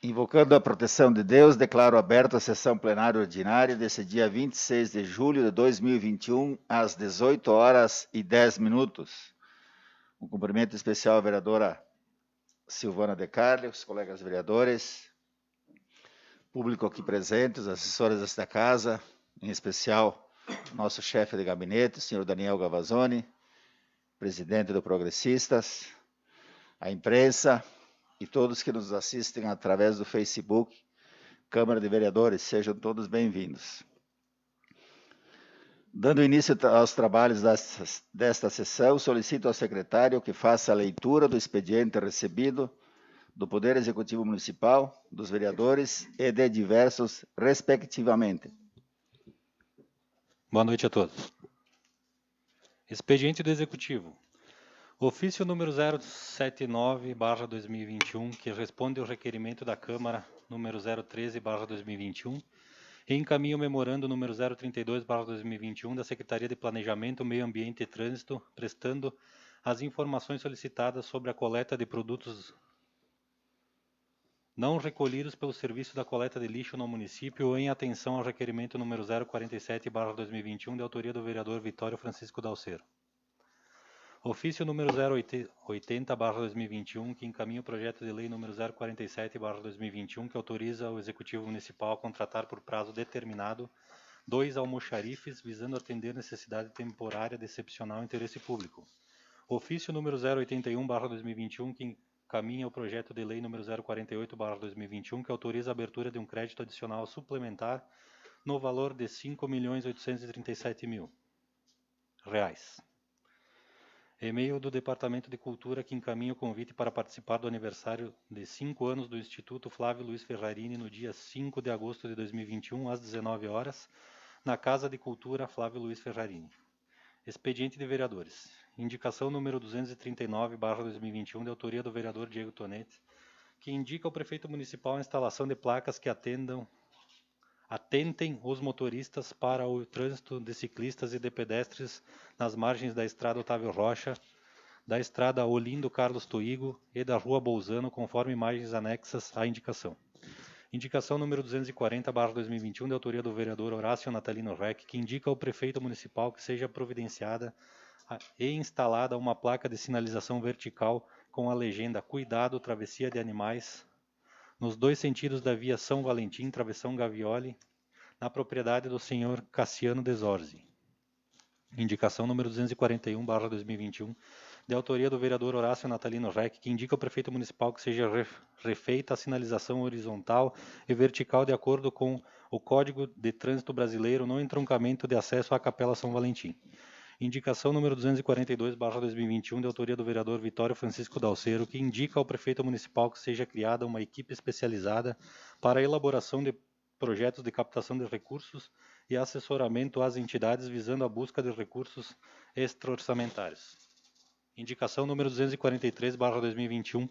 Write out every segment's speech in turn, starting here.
Invocando a proteção de Deus, declaro aberta a sessão plenária ordinária desse dia 26 de julho de 2021, às 18 horas e 10 minutos. Um cumprimento especial à vereadora Silvana De Carli, os colegas vereadores, público aqui presente, os assessores desta casa, em especial nosso chefe de gabinete, o senhor Daniel Gavazzoni, presidente do Progressistas, a imprensa e todos que nos assistem através do Facebook, Câmara de Vereadores, sejam todos bem-vindos. Dando início aos trabalhos desta sessão, solicito ao secretário que faça a leitura do expediente recebido do Poder Executivo Municipal, dos vereadores e de diversos, respectivamente. Boa noite a todos. Expediente do Executivo. Ofício número 079/2021, que responde ao requerimento da Câmara número 013/2021, e encaminha o memorando número 032/2021 da Secretaria de Planejamento, Meio Ambiente e Trânsito, prestando as informações solicitadas sobre a coleta de produtos não recolhidos pelo Serviço da Coleta de Lixo no município, em atenção ao requerimento número 047/2021, de autoria do vereador Vitório Francisco Dalcero. Ofício número 080/2021, que encaminha o projeto de lei número 047/2021, que autoriza o Executivo Municipal a contratar por prazo determinado 2 almoxarifes, visando atender necessidade temporária de excepcional interesse público. Ofício número 081/2021, que encaminha o projeto de lei número 048/2021, que autoriza a abertura de um crédito adicional suplementar no valor de R$ 5.837.000. E-mail do Departamento de Cultura, que encaminha o convite para participar do aniversário de 5 anos do Instituto Flávio Luiz Ferrarini no dia 5 de agosto de 2021, às 19 horas, na Casa de Cultura Flávio Luiz Ferrarini. Expediente de vereadores. Indicação número 239/2021, de autoria do vereador Diego Tonetti, que indica ao prefeito municipal a instalação de placas que atentem os motoristas para o trânsito de ciclistas e de pedestres nas margens da estrada Otávio Rocha, da estrada Olindo Carlos Toigo e da rua Bolzano, conforme imagens anexas à indicação. Indicação número 240/2021, de autoria do vereador Horácio Natalino Rec, que indica ao prefeito municipal que seja providenciada e instalada uma placa de sinalização vertical com a legenda "Cuidado, travessia de animais", nos 2 sentidos da via São Valentim, travessão Gavioli, na propriedade do senhor Cassiano Desorzi. Indicação número 241/2021, de autoria do vereador Horácio Natalino Rec, que indica ao prefeito municipal que seja refeita a sinalização horizontal e vertical de acordo com o Código de Trânsito Brasileiro no entroncamento de acesso à Capela São Valentim. Indicação número 242/2021, de autoria do vereador Vitório Francisco Dalcero, que indica ao prefeito municipal que seja criada uma equipe especializada para a elaboração de projetos de captação de recursos e assessoramento às entidades visando a busca de recursos extra-orçamentários. Indicação número 243/2021,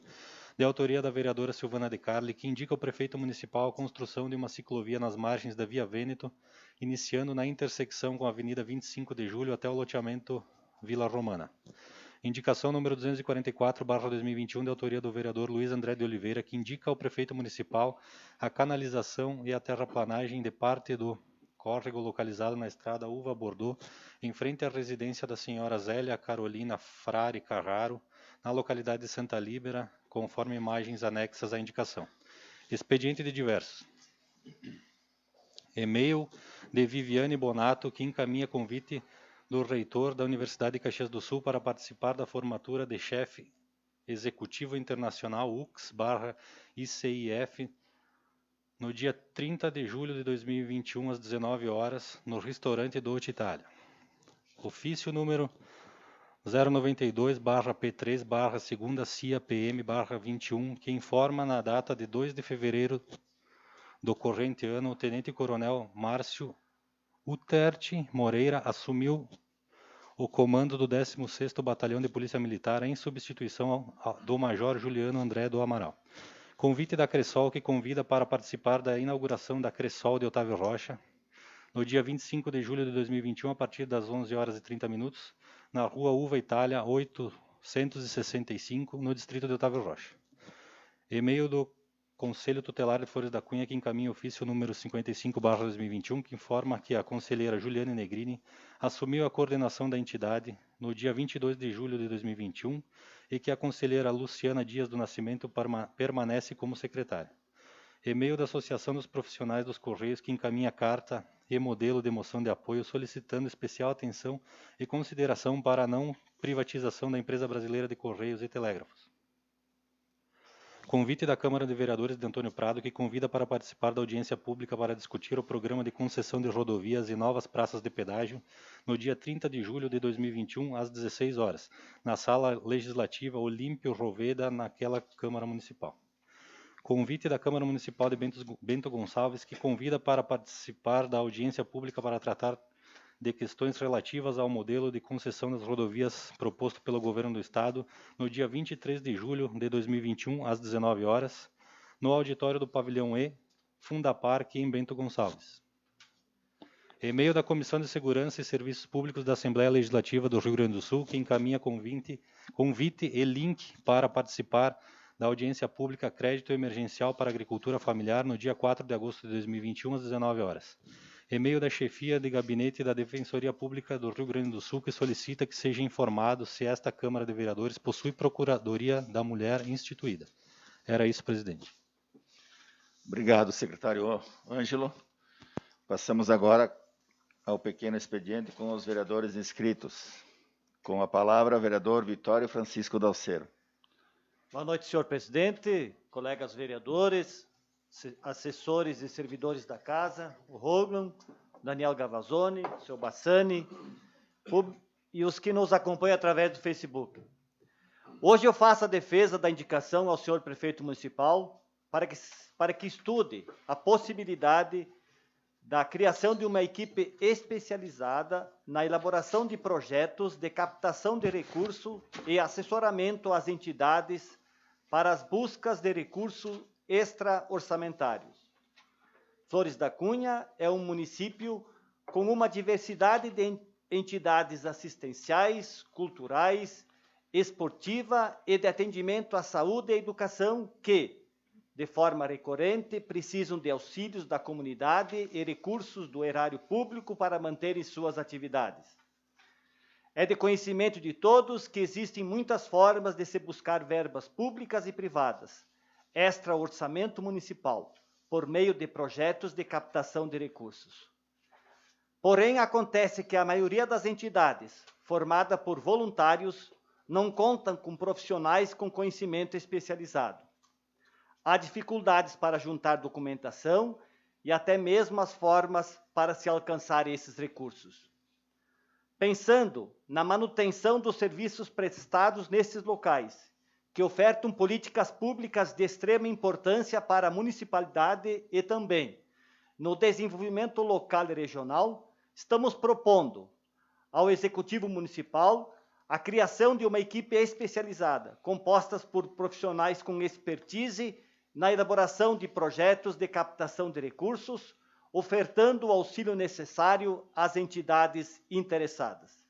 de autoria da vereadora Silvana De Carli, que indica ao prefeito municipal a construção de uma ciclovia nas margens da Via Vêneto, iniciando na intersecção com a Avenida 25 de Julho até o loteamento Vila Romana. Indicação número 244/2021, de autoria do vereador Luiz André de Oliveira, que indica ao prefeito municipal a canalização e a terraplanagem de parte do córrego localizado na estrada Uva Bordeaux, em frente à residência da senhora Zélia Carolina Frare Carraro, na localidade de Santa Líbera, conforme imagens anexas à indicação. Expediente de diversos. E-mail de Viviane Bonato, que encaminha convite do reitor da Universidade de Caxias do Sul para participar da formatura de chefe executivo internacional UX/ICIF no dia 30 de julho de 2021, às 19 horas, no restaurante Dolce Itália. Ofício número 092/P3/2ª CIA PM/21, que informa na data de 2 de fevereiro do corrente ano, o tenente-coronel Márcio Uterti Moreira assumiu o comando do 16º Batalhão de Polícia Militar em substituição do Major Juliano André do Amaral. Convite da Cressol, que convida para participar da inauguração da Cressol de Otávio Rocha, no dia 25 de julho de 2021, a partir das 11 horas e 30 minutos, na rua Uva Itália, 865, no distrito de Otávio Rocha. E-mail do Conselho Tutelar de Flores da Cunha, que encaminha ofício número 55/2021, que informa que a conselheira Juliane Negrini assumiu a coordenação da entidade no dia 22 de julho de 2021 e que a conselheira Luciana Dias do Nascimento permanece como secretária. E-mail da Associação dos Profissionais dos Correios, que encaminha carta e modelo de moção de apoio solicitando especial atenção e consideração para a não privatização da Empresa Brasileira de Correios e Telégrafos. Convite da Câmara de Vereadores de Antônio Prado, que convida para participar da audiência pública para discutir o programa de concessão de rodovias e novas praças de pedágio no dia 30 de julho de 2021, às 16 horas, na Sala Legislativa Olímpio Roveda, naquela Câmara Municipal. Convite da Câmara Municipal de Bento Gonçalves, que convida para participar da audiência pública para tratar de questões relativas ao modelo de concessão das rodovias proposto pelo Governo do Estado no dia 23 de julho de 2021, às 19 horas, no auditório do Pavilhão E, Fundaparque, em Bento Gonçalves. E-mail da Comissão de Segurança e Serviços Públicos da Assembleia Legislativa do Rio Grande do Sul, que encaminha convite e link para participar da audiência pública Crédito Emergencial para Agricultura Familiar no dia 4 de agosto de 2021, às 19 horas. E-mail da Chefia de Gabinete da Defensoria Pública do Rio Grande do Sul, que solicita que seja informado se esta Câmara de Vereadores possui Procuradoria da Mulher instituída. Era isso, presidente. Obrigado, secretário Ângelo. Passamos agora ao pequeno expediente com os vereadores inscritos. Com a palavra, vereador Vitório Francisco Dalcero. Boa noite, senhor presidente, colegas vereadores, assessores e servidores da casa, o Roglan, Daniel Gavazzoni, o senhor Bassani e os que nos acompanham através do Facebook. Hoje eu faço a defesa da indicação ao senhor prefeito municipal para que estude a possibilidade da criação de uma equipe especializada na elaboração de projetos de captação de recurso e assessoramento às entidades para as buscas de recursos extra-orçamentários. Flores da Cunha é um município com uma diversidade de entidades assistenciais, culturais, esportiva e de atendimento à saúde e educação que, de forma recorrente, precisam de auxílios da comunidade e recursos do erário público para manterem suas atividades. É de conhecimento de todos que existem muitas formas de se buscar verbas públicas e privadas, extra-orçamento municipal, por meio de projetos de captação de recursos. Porém, acontece que a maioria das entidades, formada por voluntários, não contam com profissionais com conhecimento especializado. Há dificuldades para juntar documentação e até mesmo as formas para se alcançar esses recursos. Pensando na manutenção dos serviços prestados nesses locais, que ofertam políticas públicas de extrema importância para a municipalidade e também no desenvolvimento local e regional, estamos propondo ao Executivo Municipal a criação de uma equipe especializada, composta por profissionais com expertise na elaboração de projetos de captação de recursos, ofertando o auxílio necessário às entidades interessadas.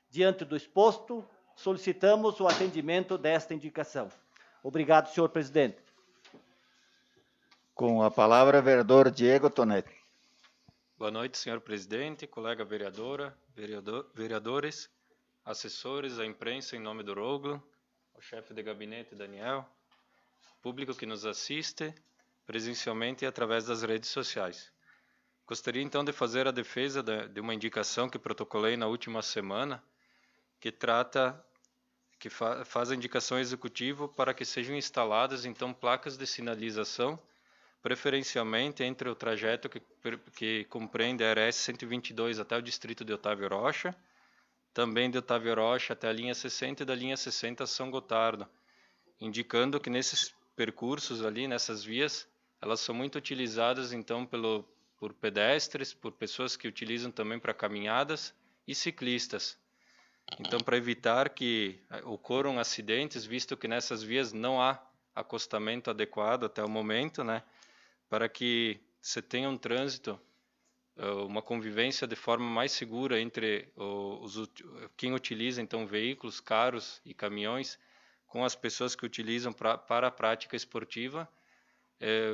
Diante do exposto, solicitamos o atendimento desta indicação. Obrigado, senhor presidente. Com a palavra, vereador Diego Tonetti. Boa noite, senhor presidente, colega vereadora, vereadores, assessores, a imprensa em nome do Roglan, o chefe de gabinete Daniel, público que nos assiste presencialmente e através das redes sociais. Gostaria então de fazer a defesa de uma indicação que protocolei na última semana, que faz a indicação executiva para que sejam instaladas então placas de sinalização, preferencialmente entre o trajeto que compreende a RS 122 até o distrito de Otávio Rocha, também de Otávio Rocha até a linha 60 e da linha 60 a São Gotardo, indicando que nesses percursos ali, nessas vias, elas são muito utilizadas então por pedestres, por pessoas que utilizam também para caminhadas e ciclistas. Então, para evitar que ocorram acidentes, visto que nessas vias não há acostamento adequado até o momento, né, para que se tenha um trânsito, uma convivência de forma mais segura entre quem utiliza então veículos, carros e caminhões, com as pessoas que utilizam para a prática esportiva,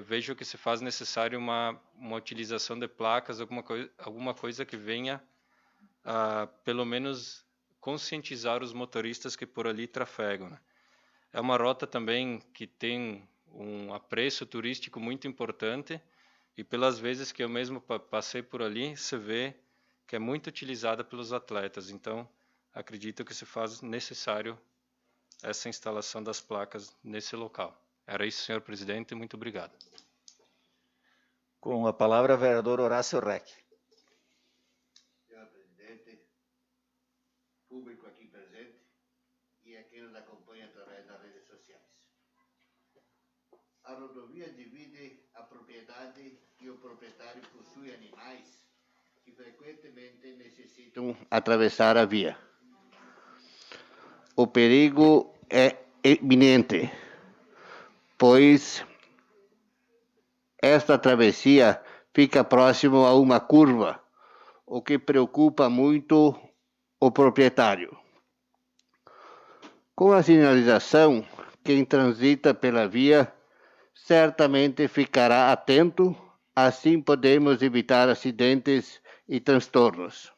vejo que se faz necessário uma utilização de placas, alguma coisa que venha a, pelo menos, conscientizar os motoristas que por ali trafegam, né? É uma rota também que tem um apreço turístico muito importante e pelas vezes que eu mesmo passei por ali, se vê que é muito utilizada pelos atletas. Então, acredito que se faz necessário essa instalação das placas nesse local. Era isso, senhor presidente. Muito obrigado. Com a palavra, o vereador Horácio Reck. Senhor presidente, público aqui presente e a quem nos acompanha através das redes sociais. A rodovia divide a propriedade e o proprietário possui animais que frequentemente necessitam atravessar a via. O perigo é iminente, pois esta travessia fica próximo a uma curva, o que preocupa muito o proprietário. Com a sinalização, quem transita pela via certamente ficará atento, assim podemos evitar acidentes e transtornos.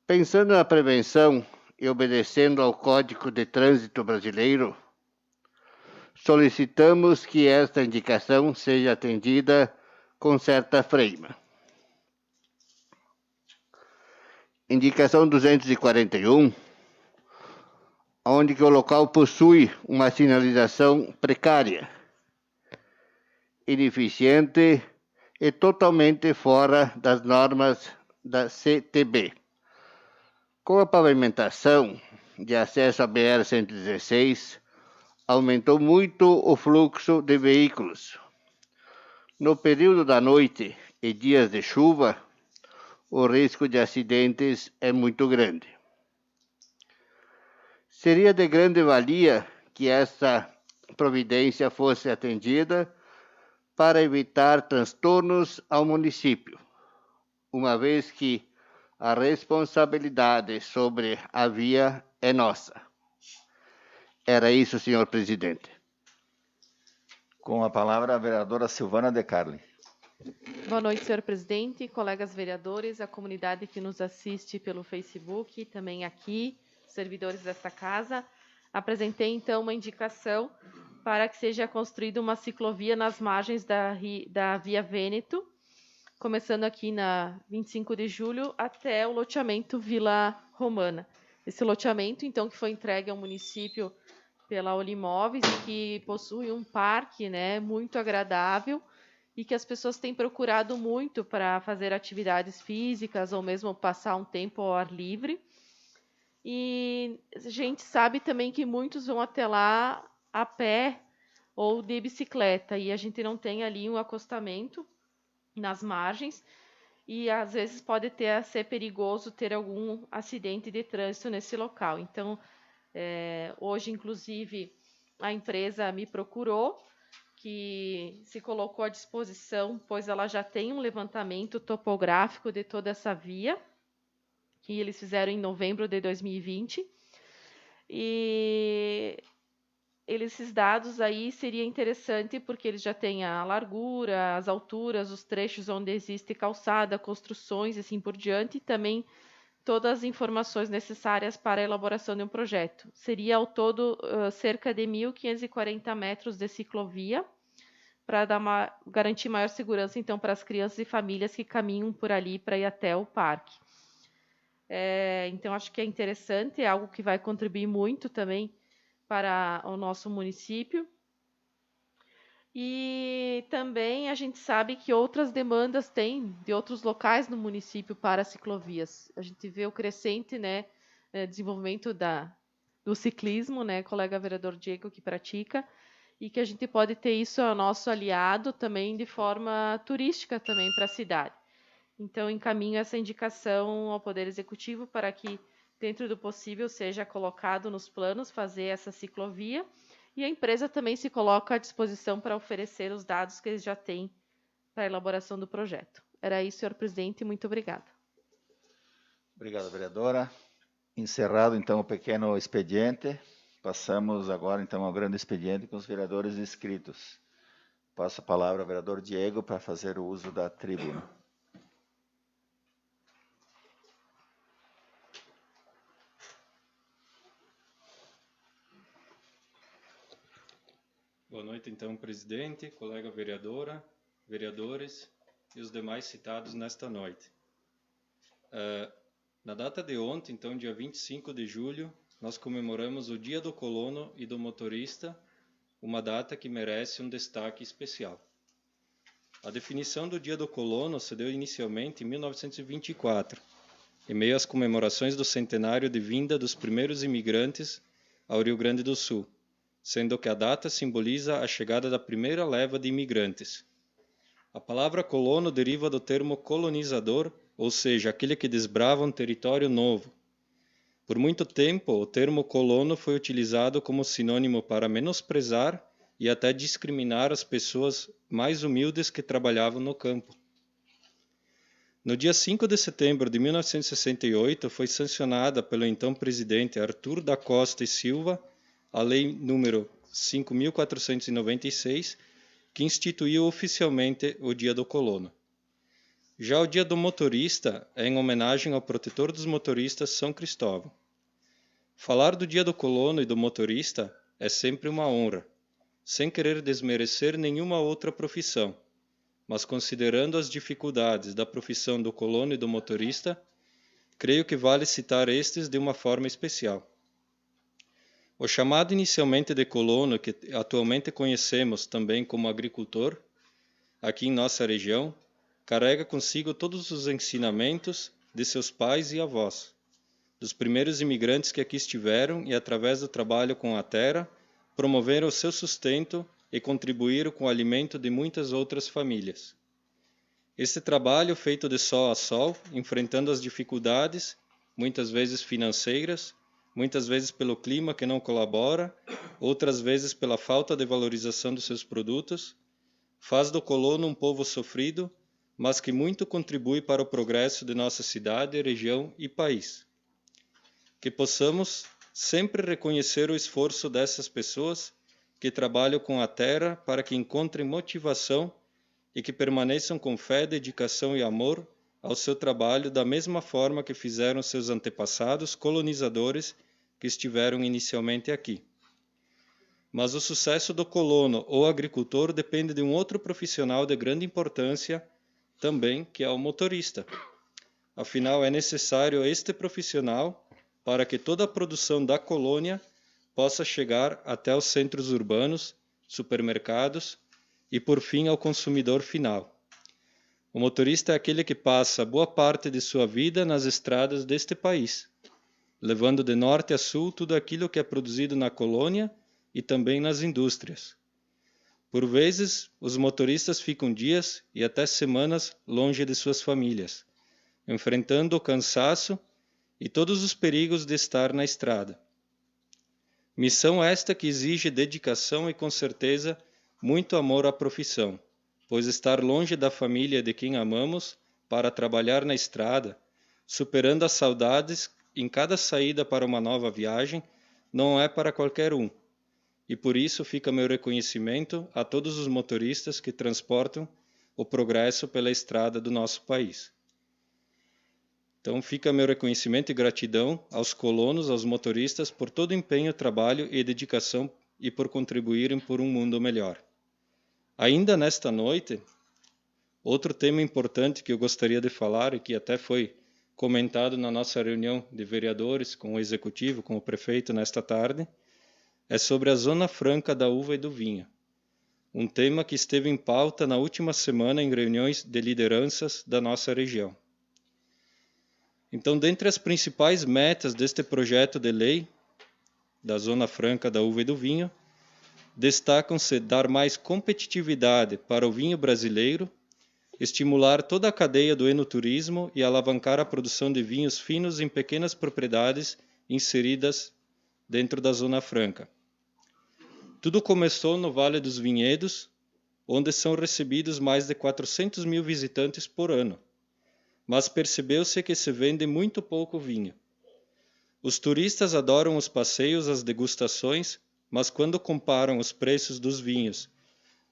Pensando na prevenção e obedecendo ao Código de Trânsito Brasileiro, solicitamos que esta indicação seja atendida com certa freima. Indicação 241, onde que o local possui uma sinalização precária, ineficiente e totalmente fora das normas da CTB. Com a pavimentação de acesso à BR-116, aumentou muito o fluxo de veículos. No período da noite e dias de chuva, o risco de acidentes é muito grande. Seria de grande valia que essa providência fosse atendida para evitar transtornos ao município, uma vez que a responsabilidade sobre a via é nossa. Era isso, senhor presidente. Com a palavra, a vereadora Silvana De Carli. Boa noite, senhor presidente, colegas vereadores, a comunidade que nos assiste pelo Facebook, também aqui, servidores desta casa. Apresentei, então, uma indicação para que seja construída uma ciclovia nas margens da Via Vêneto, começando aqui na 25 de julho até o loteamento Vila Romana. Esse loteamento, então, que foi entregue ao município pela Olimóveis e que possui um parque, né, muito agradável e que as pessoas têm procurado muito para fazer atividades físicas ou mesmo passar um tempo ao ar livre. E a gente sabe também que muitos vão até lá a pé ou de bicicleta e a gente não tem ali um acostamento nas margens e às vezes pode ser perigoso ter algum acidente de trânsito nesse local. Então, hoje, inclusive, a empresa me procurou, que se colocou à disposição, pois ela já tem um levantamento topográfico de toda essa via, que eles fizeram em novembro de 2020. E esses dados aí seria interessante porque eles já têm a largura, as alturas, os trechos onde existe calçada, construções e assim por diante, e também todas as informações necessárias para a elaboração de um projeto. Seria ao todo cerca de 1.540 metros de ciclovia, para garantir maior segurança então para as crianças e famílias que caminham por ali para ir até o parque. Então acho que é interessante, é algo que vai contribuir muito também para o nosso município. E também a gente sabe que outras demandas tem de outros locais no município para ciclovias. A gente vê o crescente, né, desenvolvimento do ciclismo, né, colega vereador Diego que pratica, e que a gente pode ter isso ao nosso aliado também de forma turística também para a cidade. Então, encaminho essa indicação ao Poder Executivo para que, dentro do possível, seja colocado nos planos fazer essa ciclovia e a empresa também se coloca à disposição para oferecer os dados que eles já têm para a elaboração do projeto. Era isso, senhor presidente, muito obrigada. Obrigado, vereadora. Encerrado, então, o pequeno expediente, passamos agora, então, ao grande expediente com os vereadores inscritos. Passo a palavra ao vereador Diego para fazer o uso da tribuna. Boa noite, então, presidente, colega vereadora, vereadores e os demais citados nesta noite. Na data de ontem, então, dia 25 de julho, nós comemoramos o Dia do Colono e do Motorista, uma data que merece um destaque especial. A definição do Dia do Colono se deu inicialmente em 1924, em meio às comemorações do centenário de vinda dos primeiros imigrantes ao Rio Grande do Sul, sendo que a data simboliza a chegada da primeira leva de imigrantes. A palavra colono deriva do termo colonizador, ou seja, aquele que desbrava um território novo. Por muito tempo, o termo colono foi utilizado como sinônimo para menosprezar e até discriminar as pessoas mais humildes que trabalhavam no campo. No dia 5 de setembro de 1968, foi sancionada pelo então presidente Arthur da Costa e Silva a Lei número 5.496, que instituiu oficialmente o Dia do Colono. Já o Dia do Motorista é em homenagem ao protetor dos motoristas São Cristóvão. Falar do Dia do Colono e do motorista é sempre uma honra, sem querer desmerecer nenhuma outra profissão, mas considerando as dificuldades da profissão do colono e do motorista, creio que vale citar estes de uma forma especial. O chamado inicialmente de colono, que atualmente conhecemos também como agricultor, aqui em nossa região, carrega consigo todos os ensinamentos de seus pais e avós, dos primeiros imigrantes que aqui estiveram e, através do trabalho com a terra, promoveram o seu sustento e contribuíram com o alimento de muitas outras famílias. Este trabalho, feito de sol a sol, enfrentando as dificuldades, muitas vezes financeiras, muitas vezes pelo clima que não colabora, outras vezes pela falta de valorização dos seus produtos, faz do colono um povo sofrido, mas que muito contribui para o progresso de nossa cidade, região e país. Que possamos sempre reconhecer o esforço dessas pessoas que trabalham com a terra para que encontrem motivação e que permaneçam com fé, dedicação e amor ao seu trabalho da mesma forma que fizeram seus antepassados colonizadores que estiveram inicialmente aqui. Mas o sucesso do colono ou agricultor depende de um outro profissional de grande importância também, que é o motorista. Afinal, é necessário este profissional para que toda a produção da colônia possa chegar até os centros urbanos, supermercados e, por fim, ao consumidor final. O motorista é aquele que passa boa parte de sua vida nas estradas deste país, levando de norte a sul tudo aquilo que é produzido na colônia e também nas indústrias. Por vezes, os motoristas ficam dias e até semanas longe de suas famílias, enfrentando o cansaço e todos os perigos de estar na estrada. Missão esta que exige dedicação e, com certeza, muito amor à profissão, pois estar longe da família de quem amamos para trabalhar na estrada, superando as saudades em cada saída para uma nova viagem, não é para qualquer um. E por isso fica meu reconhecimento a todos os motoristas que transportam o progresso pela estrada do nosso país. Então fica meu reconhecimento e gratidão aos colonos, aos motoristas, por todo o empenho, trabalho e dedicação e por contribuírem por um mundo melhor. Ainda nesta noite, outro tema importante que eu gostaria de falar e que até foi comentado na nossa reunião de vereadores com o executivo, com o prefeito nesta tarde, é sobre a Zona Franca da Uva e do Vinho, um tema que esteve em pauta na última semana em reuniões de lideranças da nossa região. Então, dentre as principais metas deste projeto de lei da Zona Franca da Uva e do Vinho, destacam-se dar mais competitividade para o vinho brasileiro, estimular toda a cadeia do enoturismo e alavancar a produção de vinhos finos em pequenas propriedades inseridas dentro da Zona Franca. Tudo começou no Vale dos Vinhedos, onde são recebidos mais de 400 mil visitantes por ano, mas percebeu-se que se vende muito pouco vinho. Os turistas adoram os passeios, as degustações, mas quando comparam os preços dos vinhos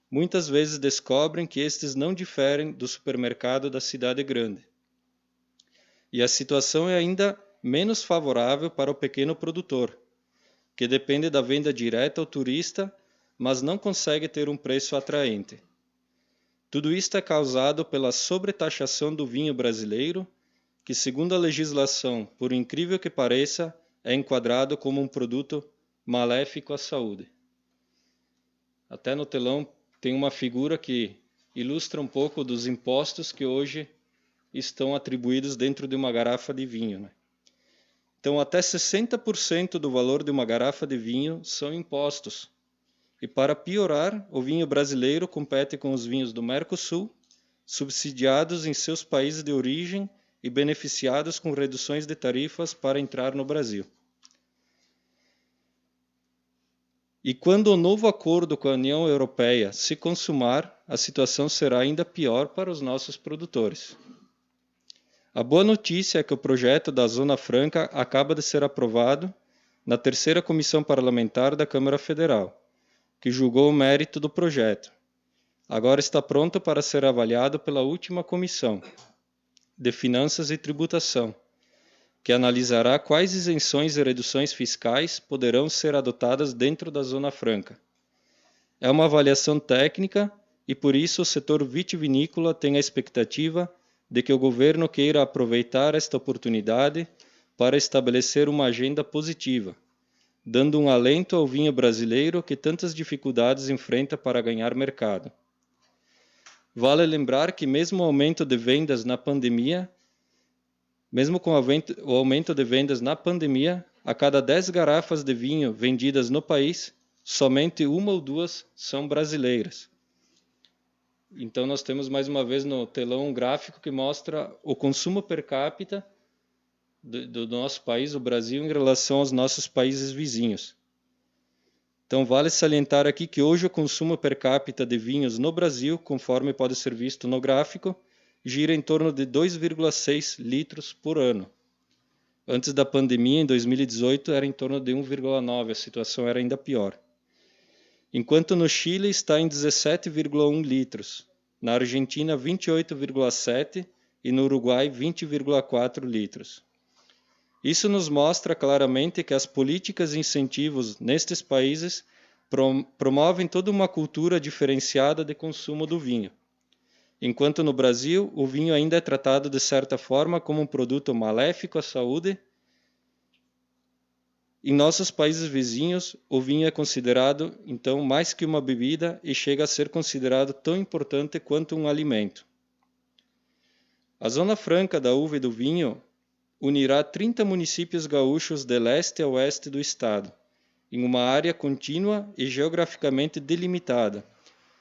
muitas vezes descobrem que estes não diferem do supermercado da cidade grande. E a situação é ainda menos favorável para o pequeno produtor, que depende da venda direta ao turista, mas não consegue ter um preço atraente. Tudo isto é causado pela sobretaxação do vinho brasileiro, que, segundo a legislação, por incrível que pareça, é enquadrado como um produto maléfico à saúde. Até no telão tem uma figura que ilustra um pouco dos impostos que hoje estão atribuídos dentro de uma garrafa de vinho, né? Então, até 60% do valor de uma garrafa de vinho são impostos. E para piorar, o vinho brasileiro compete com os vinhos do Mercosul, subsidiados em seus países de origem e beneficiados com reduções de tarifas para entrar no Brasil. E quando o novo acordo com a União Europeia se consumar, a situação será ainda pior para os nossos produtores. A boa notícia é que o projeto da Zona Franca acaba de ser aprovado na terceira comissão parlamentar da Câmara Federal, que julgou o mérito do projeto. Agora está pronto para ser avaliado pela última comissão de Finanças e Tributação, que analisará quais isenções e reduções fiscais poderão ser adotadas dentro da Zona Franca. É uma avaliação técnica e, por isso, o setor vitivinícola tem a expectativa de que o governo queira aproveitar esta oportunidade para estabelecer uma agenda positiva, dando um alento ao vinho brasileiro que tantas dificuldades enfrenta para ganhar mercado. Vale lembrar que mesmo com o aumento de vendas na pandemia, a cada 10 garrafas de vinho vendidas no país, somente 1 ou 2 são brasileiras. Então nós temos mais uma vez no telão um gráfico que mostra o consumo per capita do nosso país, o Brasil, em relação aos nossos países vizinhos. Então vale salientar aqui que hoje o consumo per capita de vinhos no Brasil, conforme pode ser visto no gráfico, gira em torno de 2,6 litros por ano. Antes da pandemia, em 2018, era em torno de 1,9, a situação era ainda pior. Enquanto no Chile está em 17,1 litros, na Argentina 28,7 e no Uruguai 20,4 litros. Isso nos mostra claramente que as políticas e incentivos nestes países promovem toda uma cultura diferenciada de consumo do vinho. Enquanto no Brasil, o vinho ainda é tratado de certa forma como um produto maléfico à saúde, em nossos países vizinhos, o vinho é considerado, então, mais que uma bebida e chega a ser considerado tão importante quanto um alimento. A Zona Franca da uva e do vinho unirá 30 municípios gaúchos de leste a oeste do estado, em uma área contínua e geograficamente delimitada,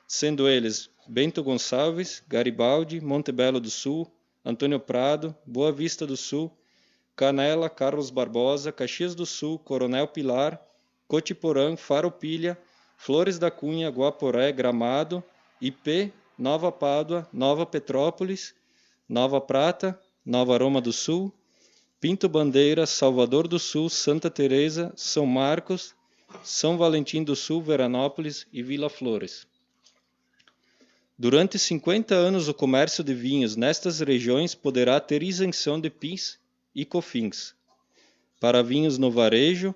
sendo eles Bento Gonçalves, Garibaldi, Montebello do Sul, Antônio Prado, Boa Vista do Sul, Canela, Carlos Barbosa, Caxias do Sul, Coronel Pilar, Cotiporã, Farroupilha, Flores da Cunha, Guaporé, Gramado, IP, Nova Pádua, Nova Petrópolis, Nova Prata, Nova Roma do Sul, Pinto Bandeira, Salvador do Sul, Santa Teresa, São Marcos, São Valentim do Sul, Veranópolis e Vila Flores. Durante 50 anos, o comércio de vinhos nestas regiões poderá ter isenção de PIS e COFINS para vinhos no varejo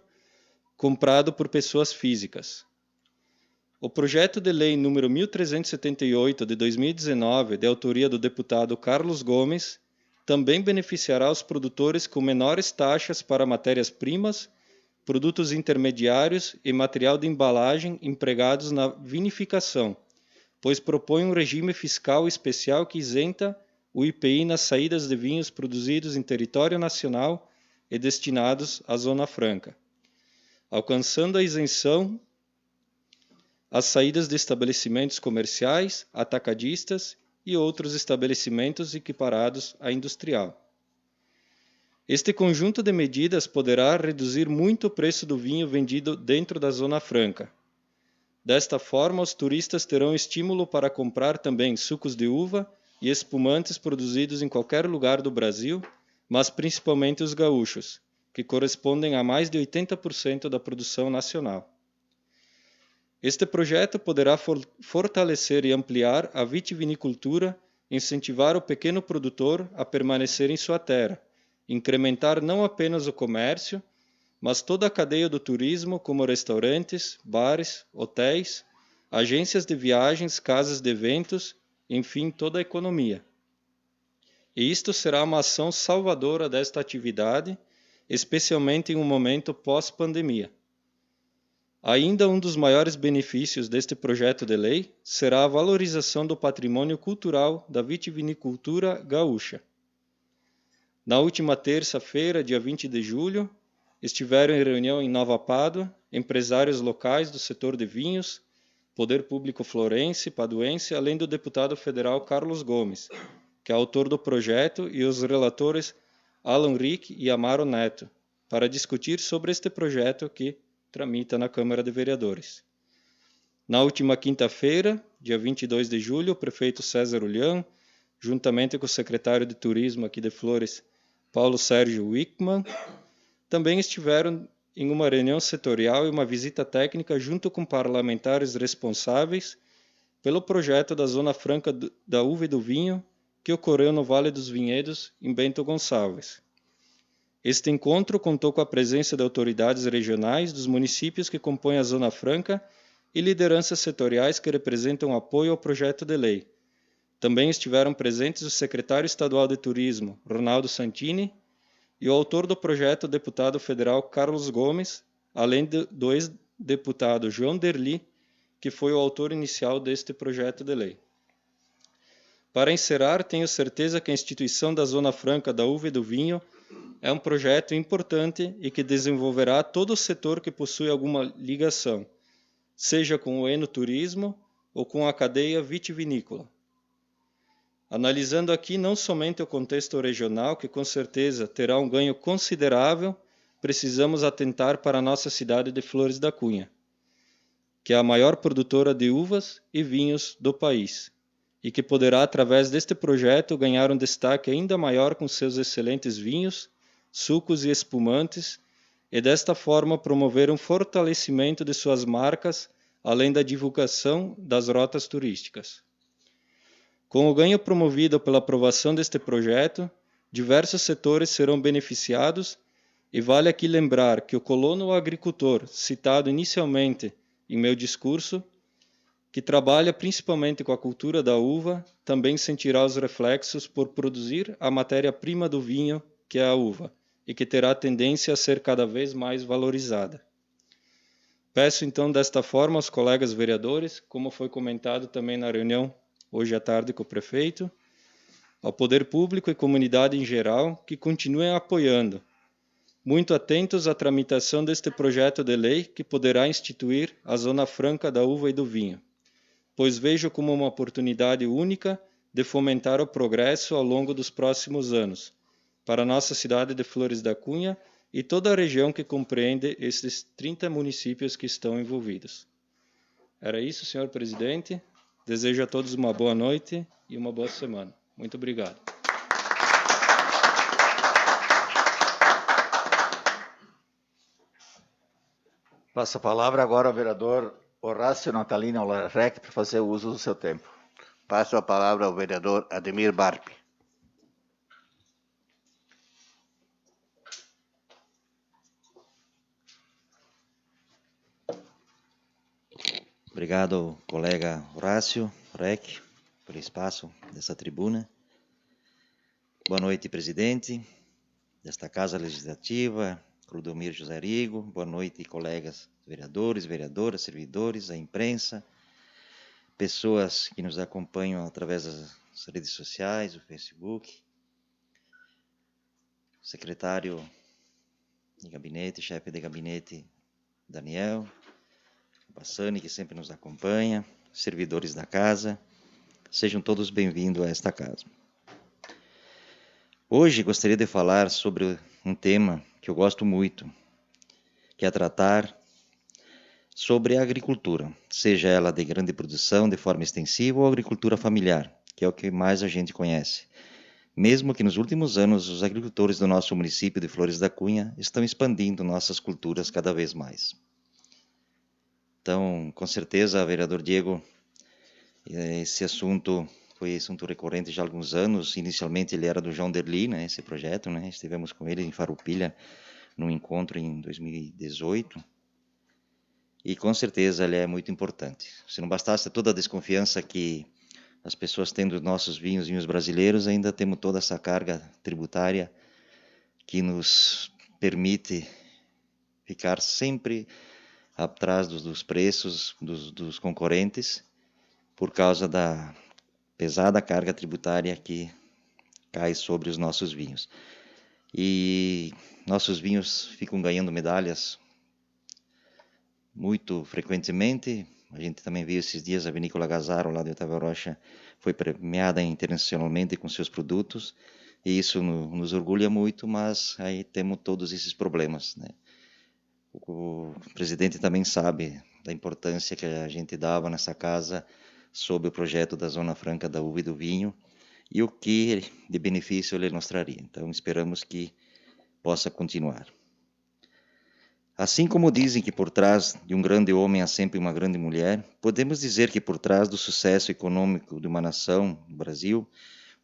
comprado por pessoas físicas. O projeto de lei número 1378 de 2019, de autoria do deputado Carlos Gomes, também beneficiará os produtores com menores taxas para matérias-primas, produtos intermediários e material de embalagem empregados na vinificação, pois propõe um regime fiscal especial que isenta o IPI nas saídas de vinhos produzidos em território nacional e destinados à Zona Franca, alcançando a isenção às saídas de estabelecimentos comerciais, atacadistas e outros estabelecimentos equiparados à industrial. Este conjunto de medidas poderá reduzir muito o preço do vinho vendido dentro da Zona Franca. Desta forma, os turistas terão estímulo para comprar também sucos de uva e espumantes produzidos em qualquer lugar do Brasil, mas principalmente os gaúchos, que correspondem a mais de 80% da produção nacional. Este projeto poderá fortalecer e ampliar a vitivinicultura, incentivar o pequeno produtor a permanecer em sua terra, incrementar não apenas o comércio, mas toda a cadeia do turismo, como restaurantes, bares, hotéis, agências de viagens, casas de eventos, enfim, toda a economia. E isto será uma ação salvadora desta atividade, especialmente em um momento pós-pandemia. Ainda um dos maiores benefícios deste projeto de lei será a valorização do patrimônio cultural da vitivinicultura gaúcha. Na última terça-feira, dia 20 de julho, estiveram em reunião em Nova Pádua empresários locais do setor de vinhos, Poder Público Florense, Paduense, além do deputado federal Carlos Gomes, que é autor do projeto, e os relatores Alan Rick e Amaro Neto, para discutir sobre este projeto que tramita na Câmara de Vereadores. Na última quinta-feira, dia 22 de julho, o prefeito César Ulham, juntamente com o secretário de Turismo aqui de Flores, Paulo Sérgio Wickman, também estiveram em uma reunião setorial e uma visita técnica junto com parlamentares responsáveis pelo projeto da Zona Franca da Uva e do Vinho, que ocorreu no Vale dos Vinhedos, em Bento Gonçalves. Este encontro contou com a presença de autoridades regionais dos municípios que compõem a Zona Franca e lideranças setoriais que representam apoio ao projeto de lei. Também estiveram presentes o secretário estadual de Turismo, Ronaldo Santini, e o autor do projeto, o deputado federal Carlos Gomes, além do ex-deputado João Derli, que foi o autor inicial deste projeto de lei. Para encerrar, tenho certeza que a instituição da Zona Franca da Uva e do Vinho é um projeto importante e que desenvolverá todo o setor que possui alguma ligação, seja com o enoturismo ou com a cadeia vitivinícola. Analisando aqui não somente o contexto regional, que com certeza terá um ganho considerável, precisamos atentar para a nossa cidade de Flores da Cunha, que é a maior produtora de uvas e vinhos do país, e que poderá, através deste projeto, ganhar um destaque ainda maior com seus excelentes vinhos, sucos e espumantes, e desta forma promover um fortalecimento de suas marcas, além da divulgação das rotas turísticas. Com o ganho promovido pela aprovação deste projeto, diversos setores serão beneficiados, e vale aqui lembrar que o colono agricultor, citado inicialmente em meu discurso, que trabalha principalmente com a cultura da uva, também sentirá os reflexos por produzir a matéria-prima do vinho, que é a uva, e que terá tendência a ser cada vez mais valorizada. Peço então desta forma aos colegas vereadores, como foi comentado também na reunião hoje à tarde com o prefeito, ao poder público e comunidade em geral, que continuem apoiando, muito atentos à tramitação deste projeto de lei que poderá instituir a Zona Franca da Uva e do Vinho, pois vejo como uma oportunidade única de fomentar o progresso ao longo dos próximos anos, para a nossa cidade de Flores da Cunha e toda a região que compreende esses 30 municípios que estão envolvidos. Era isso, senhor presidente. Desejo a todos uma boa noite e uma boa semana. Muito obrigado. Passo a palavra agora ao vereador Horácio Natalino Larrec para fazer uso do seu tempo. Passo a palavra ao vereador Ademir Barpe. Obrigado, colega Horácio Rec, pelo espaço dessa tribuna. Boa noite, presidente desta Casa Legislativa, Clodomir José Rigo. Boa noite, colegas vereadores, vereadoras, servidores, a imprensa, pessoas que nos acompanham através das redes sociais, o Facebook, secretário de gabinete, chefe de gabinete, Daniel Bassani, que sempre nos acompanha, servidores da casa, sejam todos bem-vindos a esta casa. Hoje gostaria de falar sobre um tema que eu gosto muito, que é tratar sobre a agricultura, seja ela de grande produção, de forma extensiva, ou agricultura familiar, que é o que mais a gente conhece. Mesmo que nos últimos anos os agricultores do nosso município de Flores da Cunha estão expandindo nossas culturas cada vez mais. Então, com certeza, vereador Diego, esse assunto foi assunto recorrente já há alguns anos. Inicialmente ele era do João Derli, né, esse projeto, né, estivemos com ele em Farroupilha, num encontro em 2018, e com certeza ele é muito importante. Se não bastasse toda a desconfiança que as pessoas têm dos nossos vinhos brasileiros, ainda temos toda essa carga tributária que nos permite ficar sempre atrás dos preços dos concorrentes, por causa da pesada carga tributária que cai sobre os nossos vinhos. E nossos vinhos ficam ganhando medalhas muito frequentemente. A gente também viu esses dias a Vinícola Gazzaro, lá de Otávio Rocha, foi premiada internacionalmente com seus produtos, e isso nos orgulha muito, mas aí temos todos esses problemas, né? O presidente também sabe da importância que a gente dava nessa casa sobre o projeto da Zona Franca da Uva e do Vinho e o que de benefício ele nos traria. Então, esperamos que possa continuar. Assim como dizem que por trás de um grande homem há sempre uma grande mulher, podemos dizer que por trás do sucesso econômico de uma nação, o Brasil,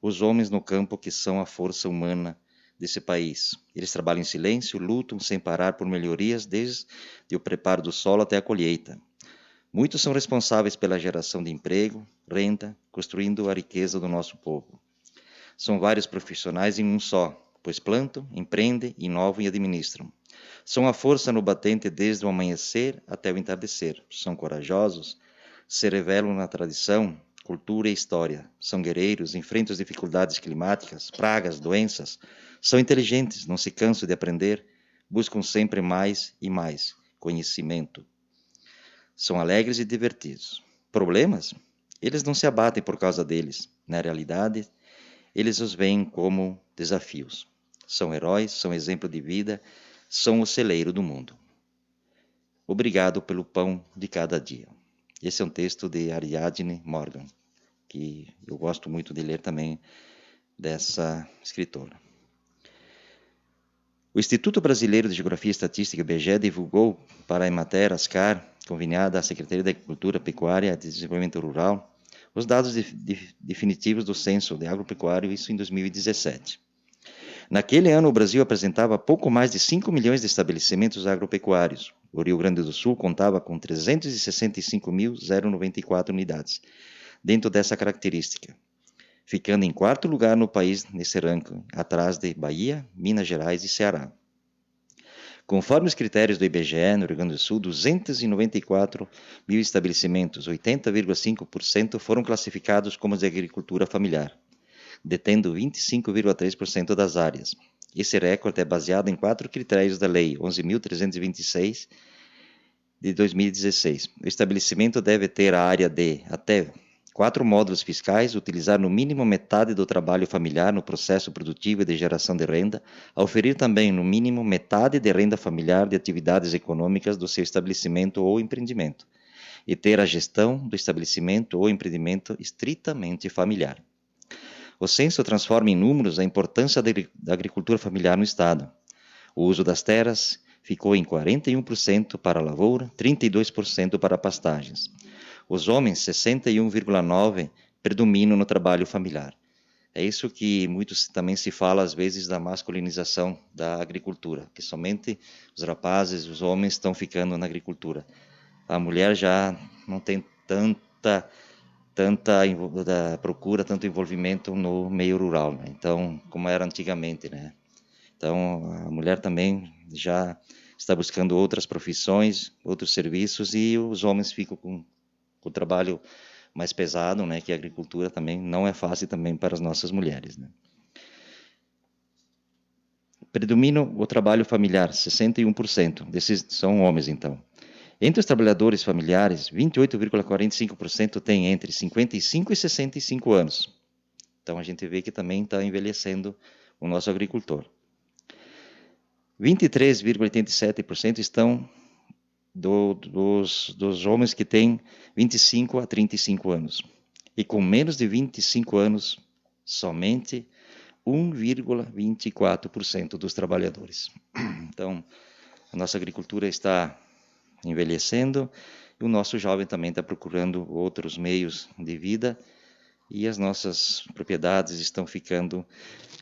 os homens no campo que são a força humana desse país. Eles trabalham em silêncio, lutam sem parar por melhorias desde o preparo do solo até a colheita. Muitos são responsáveis pela geração de emprego, renda, construindo a riqueza do nosso povo. São vários profissionais em um só, pois plantam, empreendem, inovam e administram. São a força no batente desde o amanhecer até o entardecer. São corajosos, se revelam na tradição, cultura e história. São guerreiros, enfrentam as dificuldades climáticas, pragas, doenças. São inteligentes, não se cansam de aprender, buscam sempre mais e mais conhecimento. São alegres e divertidos. Problemas? Eles não se abatem por causa deles. Na realidade, eles os veem como desafios. São heróis, são exemplo de vida, são o celeiro do mundo. Obrigado pelo pão de cada dia. Esse é um texto de Ariadne Morgan, que eu gosto muito de ler também dessa escritora. O Instituto Brasileiro de Geografia e Estatística, IBGE, divulgou para a Emater, Ascar, conveniada à Secretaria da Agricultura, Pecuária e Desenvolvimento Rural, os dados definitivos do Censo de Agropecuário, isso em 2017. Naquele ano, o Brasil apresentava pouco mais de 5 milhões de estabelecimentos agropecuários. O Rio Grande do Sul contava com 365.094 unidades, dentro dessa característica, ficando em quarto lugar no país nesse ranking, atrás de Bahia, Minas Gerais e Ceará. Conforme os critérios do IBGE, no Rio Grande do Sul, 294 mil estabelecimentos, 80,5% foram classificados como de agricultura familiar, detendo 25,3% das áreas. Esse recorde é baseado em 4 critérios da Lei 11.326 de 2016. O estabelecimento deve ter a área de até 4 módulos fiscais, utilizar no mínimo metade do trabalho familiar no processo produtivo e de geração de renda, oferir também no mínimo metade de renda familiar de atividades econômicas do seu estabelecimento ou empreendimento, e ter a gestão do estabelecimento ou empreendimento estritamente familiar. O censo transforma em números a importância da agricultura familiar no Estado. O uso das terras ficou em 41% para a lavoura, 32% para pastagens. Os homens, 61,9%, predominam no trabalho familiar. É isso que muitos também se fala, às vezes, da masculinização da agricultura, que somente os rapazes, os homens estão ficando na agricultura. A mulher já não tem tanta procura, tanto envolvimento no meio rural, né? Então, como era antigamente, né? Então, a mulher também já está buscando outras profissões, outros serviços, e os homens ficam com o trabalho mais pesado, né? Que a agricultura também não é fácil também para as nossas mulheres, né? Predomina o trabalho familiar, 61%, desses são homens, então. Entre os trabalhadores familiares, 28,45% têm entre 55 e 65 anos. Então, a gente vê que também está envelhecendo o nosso agricultor. 23,87% estão dos homens que têm 25 a 35 anos. E com menos de 25 anos, somente 1,24% dos trabalhadores. Então, a nossa agricultura está envelhecendo e o nosso jovem também está procurando outros meios de vida, e as nossas propriedades estão ficando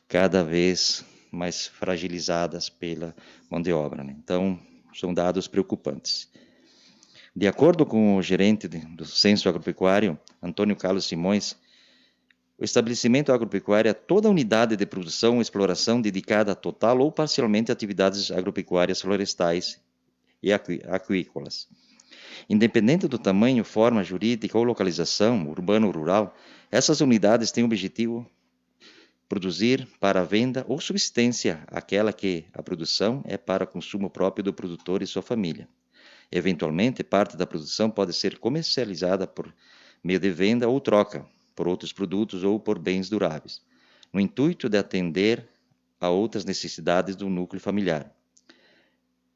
cada vez mais fragilizadas pela mão de obra, né? Então, são dados preocupantes. De acordo com o gerente do Censo Agropecuário, Antônio Carlos Simões, o estabelecimento agropecuário é toda unidade de produção ou exploração dedicada total ou parcialmente a atividades agropecuárias, florestais e aquícolas. Independente do tamanho, forma jurídica ou localização, urbano ou rural, essas unidades têm o objetivo produzir para venda ou subsistência aquela que a produção é para consumo próprio do produtor e sua família. Eventualmente, parte da produção pode ser comercializada por meio de venda ou troca por outros produtos ou por bens duráveis, no intuito de atender a outras necessidades do núcleo familiar,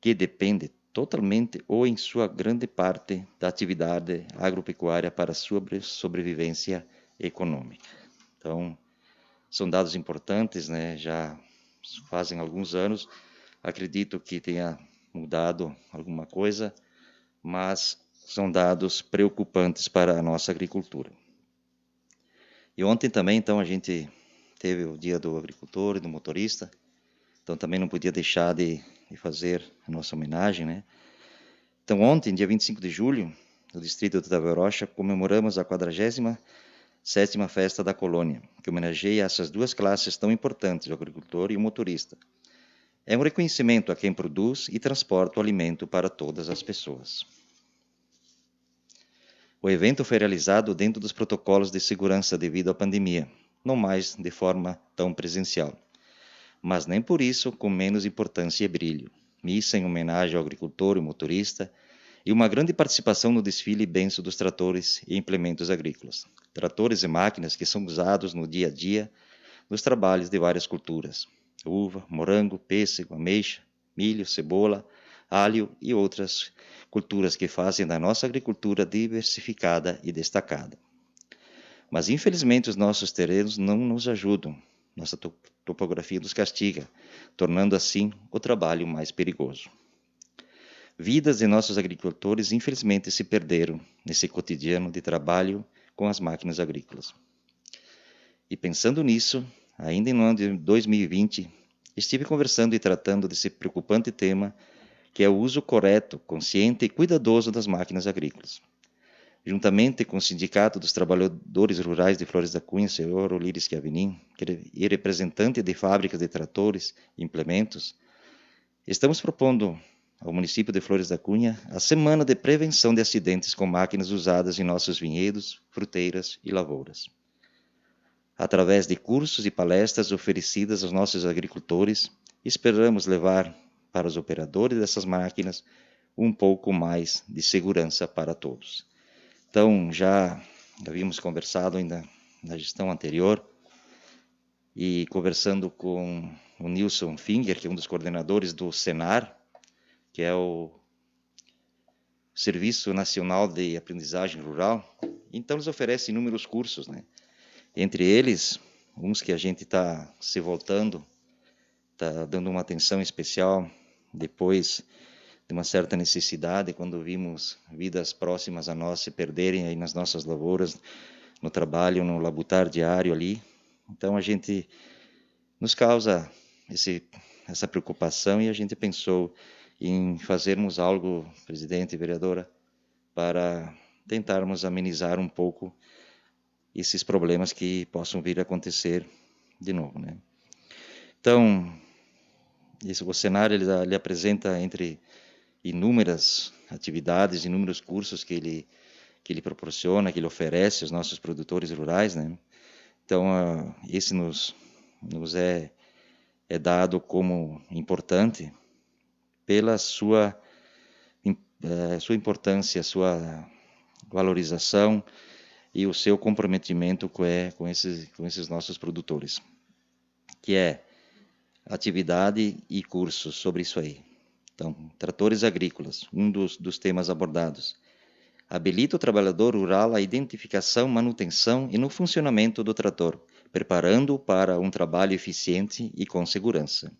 que depende totalmente ou em sua grande parte da atividade agropecuária para sua sobrevivência econômica. Então, são dados importantes, né? Já fazem alguns anos, acredito que tenha mudado alguma coisa, mas são dados preocupantes para a nossa agricultura. E ontem também, então, a gente teve o Dia do Agricultor e do Motorista, então também não podia deixar de fazer a nossa homenagem, né? Então, ontem, dia 25 de julho, no distrito de Otávio Rocha, comemoramos a 47ª Festa da Colônia, que homenageia essas duas classes tão importantes, o agricultor e o motorista. É um reconhecimento a quem produz e transporta o alimento para todas as pessoas. O evento foi realizado dentro dos protocolos de segurança devido à pandemia, não mais de forma tão presencial, mas nem por isso com menos importância e brilho. Missa em homenagem ao agricultor e motorista e uma grande participação no desfile e benção dos tratores e implementos agrícolas. Tratores e máquinas que são usados no dia a dia nos trabalhos de várias culturas: uva, morango, pêssego, ameixa, milho, cebola, alho e outras culturas que fazem da nossa agricultura diversificada e destacada. Mas, infelizmente, os nossos terrenos não nos ajudam, nossa topografia nos castiga, tornando assim o trabalho mais perigoso. Vidas de nossos agricultores, infelizmente, se perderam nesse cotidiano de trabalho com as máquinas agrícolas. E pensando nisso, ainda no ano de 2020, estive conversando e tratando desse preocupante tema, que é o uso correto, consciente e cuidadoso das máquinas agrícolas. Juntamente com o Sindicato dos Trabalhadores Rurais de Flores da Cunha, senhor Olírio Schiavenin, e representante de fábricas de tratores e implementos, estamos propondo ao município de Flores da Cunha a Semana de Prevenção de Acidentes com Máquinas usadas em nossos vinhedos, fruteiras e lavouras. Através de cursos e palestras oferecidas aos nossos agricultores, esperamos levar para os operadores dessas máquinas um pouco mais de segurança para todos. Então, já havíamos conversado ainda na gestão anterior e conversando com o Nilson Finger, que é um dos coordenadores do Senar, que é o Serviço Nacional de Aprendizagem Rural. Então, eles oferecem inúmeros cursos, né? Entre eles, uns que a gente está se voltando, está dando uma atenção especial depois de uma certa necessidade, quando vimos vidas próximas a nós se perderem aí nas nossas lavouras, no trabalho, no labutar diário ali. Então, a gente nos causa essa preocupação e a gente pensou em fazermos algo, presidente e vereadora, para tentarmos amenizar um pouco esses problemas que possam vir a acontecer de novo, né? Então, o cenário ele apresenta entre inúmeras atividades, inúmeros cursos que ele proporciona, que ele oferece aos nossos produtores rurais, né? Então, esse nos é dado como importante pela sua importância, sua valorização e o seu comprometimento com esses nossos produtores, que é atividade e cursos sobre isso aí. Então, tratores agrícolas, um dos temas abordados. Habilita o trabalhador rural à identificação, manutenção e no funcionamento do trator, preparando-o para um trabalho eficiente e com segurança.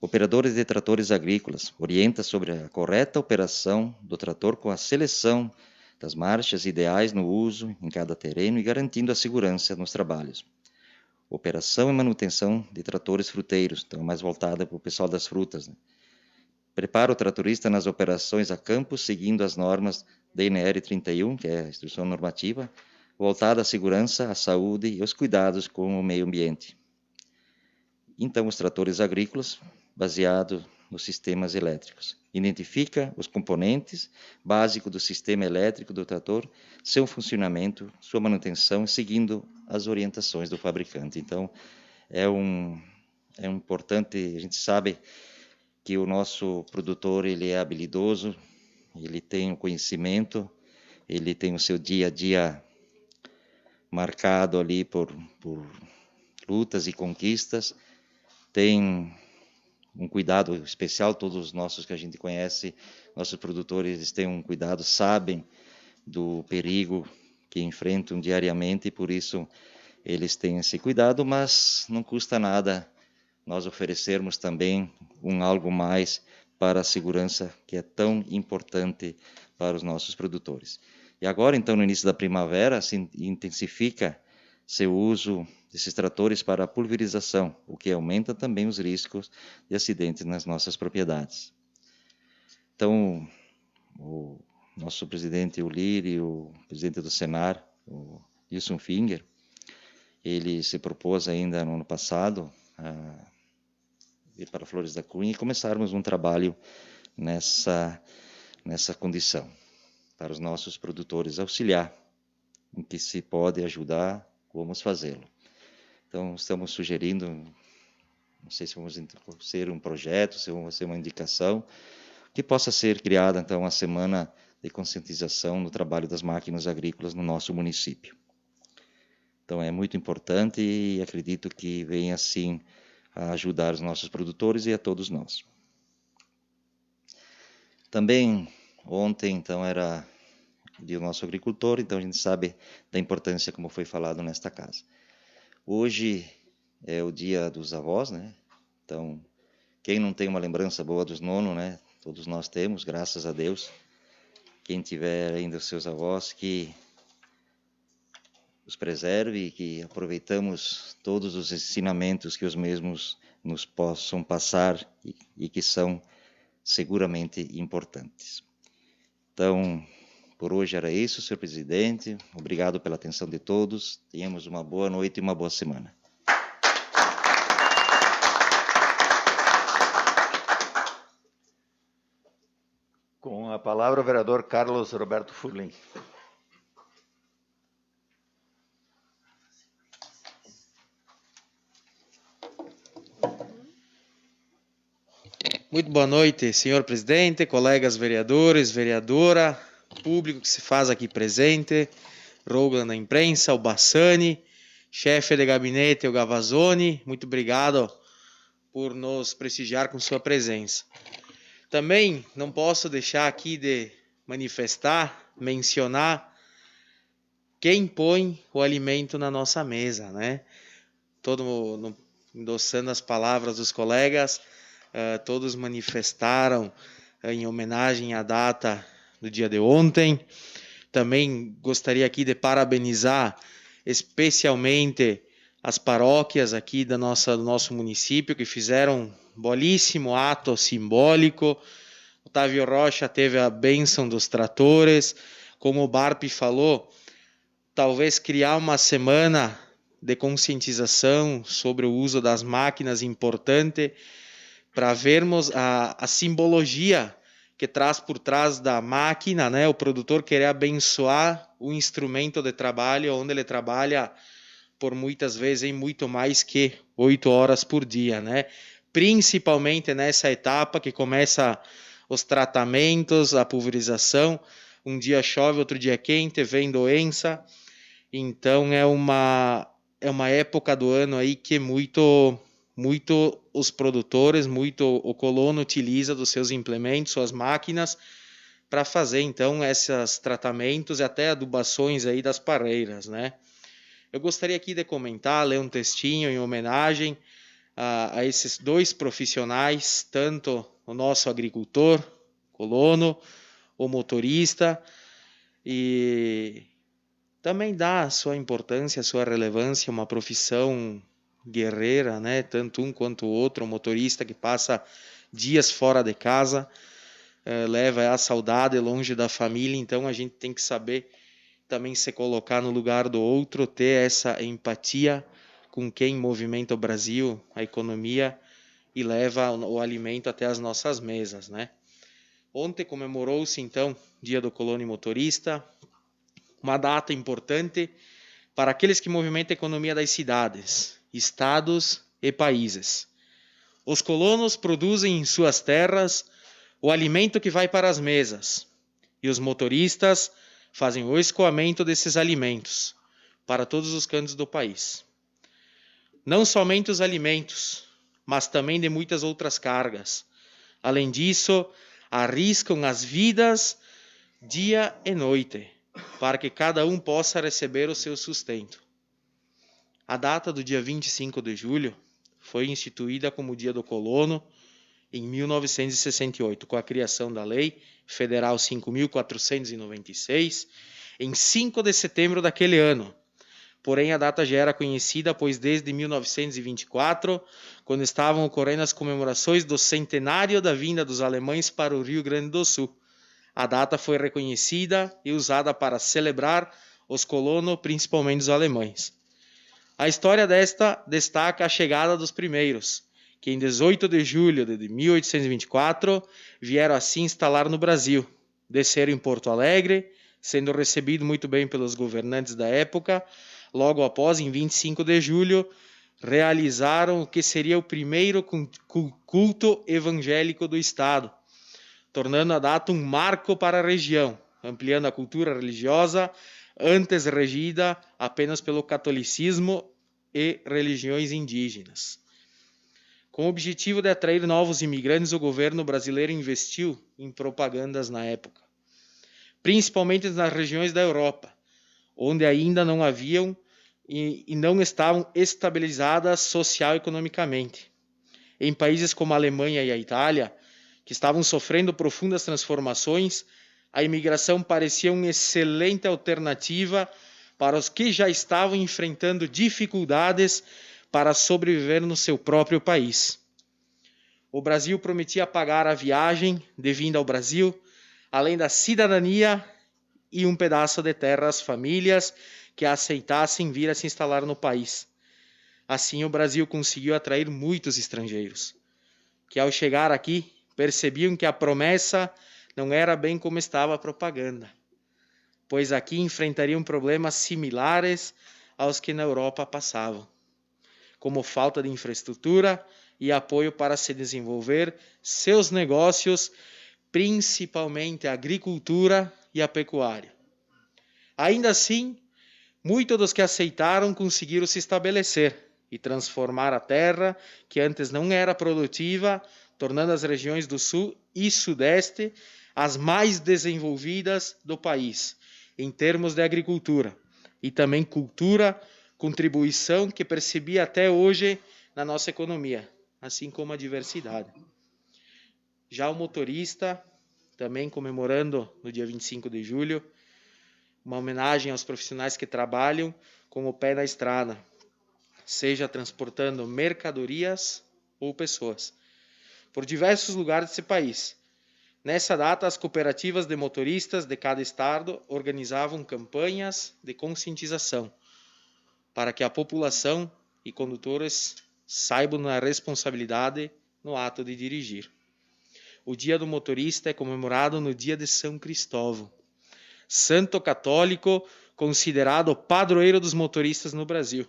Operadores de tratores agrícolas, orienta sobre a correta operação do trator com a seleção das marchas ideais no uso em cada terreno e garantindo a segurança nos trabalhos. Operação e manutenção de tratores fruteiros, então mais voltada para o pessoal das frutas. Né? Prepara o tratorista nas operações a campo, seguindo as normas DNR 31, que é a instrução normativa, voltada à segurança, à saúde e aos cuidados com o meio ambiente. Então, os tratores agrícolas, baseado nos sistemas elétricos. Identifica os componentes básicos do sistema elétrico do trator, seu funcionamento, sua manutenção, seguindo as orientações do fabricante. Então, é importante, a gente sabe que o nosso produtor ele é habilidoso, ele tem o conhecimento, ele tem o seu dia a dia marcado ali por lutas e conquistas, tem um cuidado especial, todos os nossos que a gente conhece, nossos produtores, eles têm um cuidado, sabem do perigo que enfrentam diariamente e por isso eles têm esse cuidado, mas não custa nada nós oferecermos também algo mais para a segurança que é tão importante para os nossos produtores. E agora, então, no início da primavera, se intensifica seu uso desses tratores para a pulverização, o que aumenta também os riscos de acidentes nas nossas propriedades. Então, o nosso presidente Ulir e o presidente do Senar, o Wilson Finger, ele se propôs ainda no ano passado a ir para Flores da Cunha e começarmos um trabalho nessa condição, para os nossos produtores auxiliar, em que se pode ajudar, vamos fazê-lo. Então, estamos sugerindo, não sei se vamos ser um projeto, se vai ser uma indicação, que possa ser criada, então, uma semana de conscientização no trabalho das máquinas agrícolas no nosso município. Então, é muito importante e acredito que venha, assim, a ajudar os nossos produtores e a todos nós. Também, ontem, então, era o dia do nosso agricultor, então a gente sabe da importância, como foi falado nesta casa. Hoje é o dia dos avós, né? Então, quem não tem uma lembrança boa dos nonos, né? Todos nós temos, graças a Deus. Quem tiver ainda os seus avós, que os preserve e que aproveitamos todos os ensinamentos que os mesmos nos possam passar e que são seguramente importantes. Então, por hoje era isso, senhor presidente. Obrigado pela atenção de todos. Tenhamos uma boa noite e uma boa semana. Com a palavra o vereador Carlos Roberto Furlim. Muito boa noite, senhor presidente, colegas vereadores, vereadora, público que se faz aqui presente, Rogan da imprensa, o Bassani, chefe de gabinete, o Gavazzoni, muito obrigado por nos prestigiar com sua presença. Também não posso deixar aqui de manifestar, mencionar quem põe o alimento na nossa mesa, né? Todo endossando as palavras dos colegas, todos manifestaram em homenagem à data do dia de ontem. Também gostaria aqui de parabenizar especialmente as paróquias aqui do nosso município, que fizeram um belíssimo ato simbólico. Otávio Rocha teve a bênção dos tratores. Como o Barpi falou, talvez criar uma semana de conscientização sobre o uso das máquinas importante, para vermos a simbologia que traz por trás da máquina, né? O produtor querer abençoar o instrumento de trabalho, onde ele trabalha por muitas vezes em muito mais que 8 horas por dia, né? Principalmente nessa etapa que começa os tratamentos, a pulverização. Um dia chove, outro dia quente, vem doença. Então é uma época do ano aí que muito os produtores, muito o colono utiliza dos seus implementos, suas máquinas, para fazer então esses tratamentos e até adubações aí das parreiras, né? Eu gostaria aqui de comentar, ler um textinho em homenagem a esses dois profissionais, tanto o nosso agricultor, colono, o motorista, e também dá a sua importância, a sua relevância, uma profissão guerreira, né? Tanto um quanto o outro, o motorista que passa dias fora de casa, leva a saudade longe da família, então a gente tem que saber também se colocar no lugar do outro, ter essa empatia com quem movimenta o Brasil, a economia, e leva o alimento até as nossas mesas, né? Ontem comemorou-se, então, Dia do Colono e Motorista, uma data importante para aqueles que movimentam a economia das cidades, estados e países. Os colonos produzem em suas terras o alimento que vai para as mesas, e os motoristas fazem o escoamento desses alimentos para todos os cantos do país. Não somente os alimentos, mas também de muitas outras cargas. Além disso, arriscam as vidas dia e noite, para que cada um possa receber o seu sustento. A data do dia 25 de julho foi instituída como Dia do Colono em 1968, com a criação da Lei Federal 5.496, em 5 de setembro daquele ano. Porém, a data já era conhecida, pois desde 1924, quando estavam ocorrendo as comemorações do centenário da vinda dos alemães para o Rio Grande do Sul, a data foi reconhecida e usada para celebrar os colonos, principalmente os alemães. A história desta destaca a chegada dos primeiros, que em 18 de julho de 1824 vieram a se instalar no Brasil, desceram em Porto Alegre, sendo recebido muito bem pelos governantes da época. Logo após, em 25 de julho, realizaram o que seria o primeiro culto evangélico do Estado, tornando a data um marco para a região, ampliando a cultura religiosa, antes regida apenas pelo catolicismo e religiões indígenas. Com o objetivo de atrair novos imigrantes, o governo brasileiro investiu em propagandas na época, principalmente nas regiões da Europa, onde ainda não haviam e não estavam estabilizadas social e economicamente. Em países como a Alemanha e a Itália, que estavam sofrendo profundas transformações, a imigração parecia uma excelente alternativa para os que já estavam enfrentando dificuldades para sobreviver no seu próprio país. O Brasil prometia pagar a viagem de vinda ao Brasil, além da cidadania e um pedaço de terra às famílias que aceitassem vir a se instalar no país. Assim, o Brasil conseguiu atrair muitos estrangeiros, que ao chegar aqui percebiam que a promessa não era bem como estava a propaganda, pois aqui enfrentariam problemas similares aos que na Europa passavam, como falta de infraestrutura e apoio para se desenvolver seus negócios, principalmente a agricultura e a pecuária. Ainda assim, muitos dos que aceitaram conseguiram se estabelecer e transformar a terra, que antes não era produtiva, tornando as regiões do Sul e Sudeste as mais desenvolvidas do país, em termos de agricultura e também cultura, contribuição que percebia até hoje na nossa economia, assim como a diversidade. Já o motorista, também comemorando no dia 25 de julho, uma homenagem aos profissionais que trabalham com o pé na estrada, seja transportando mercadorias ou pessoas, por diversos lugares desse país. Nessa data, as cooperativas de motoristas de cada estado organizavam campanhas de conscientização para que a população e condutores saibam da responsabilidade no ato de dirigir. O Dia do Motorista é comemorado no dia de São Cristóvão, santo católico considerado padroeiro dos motoristas no Brasil.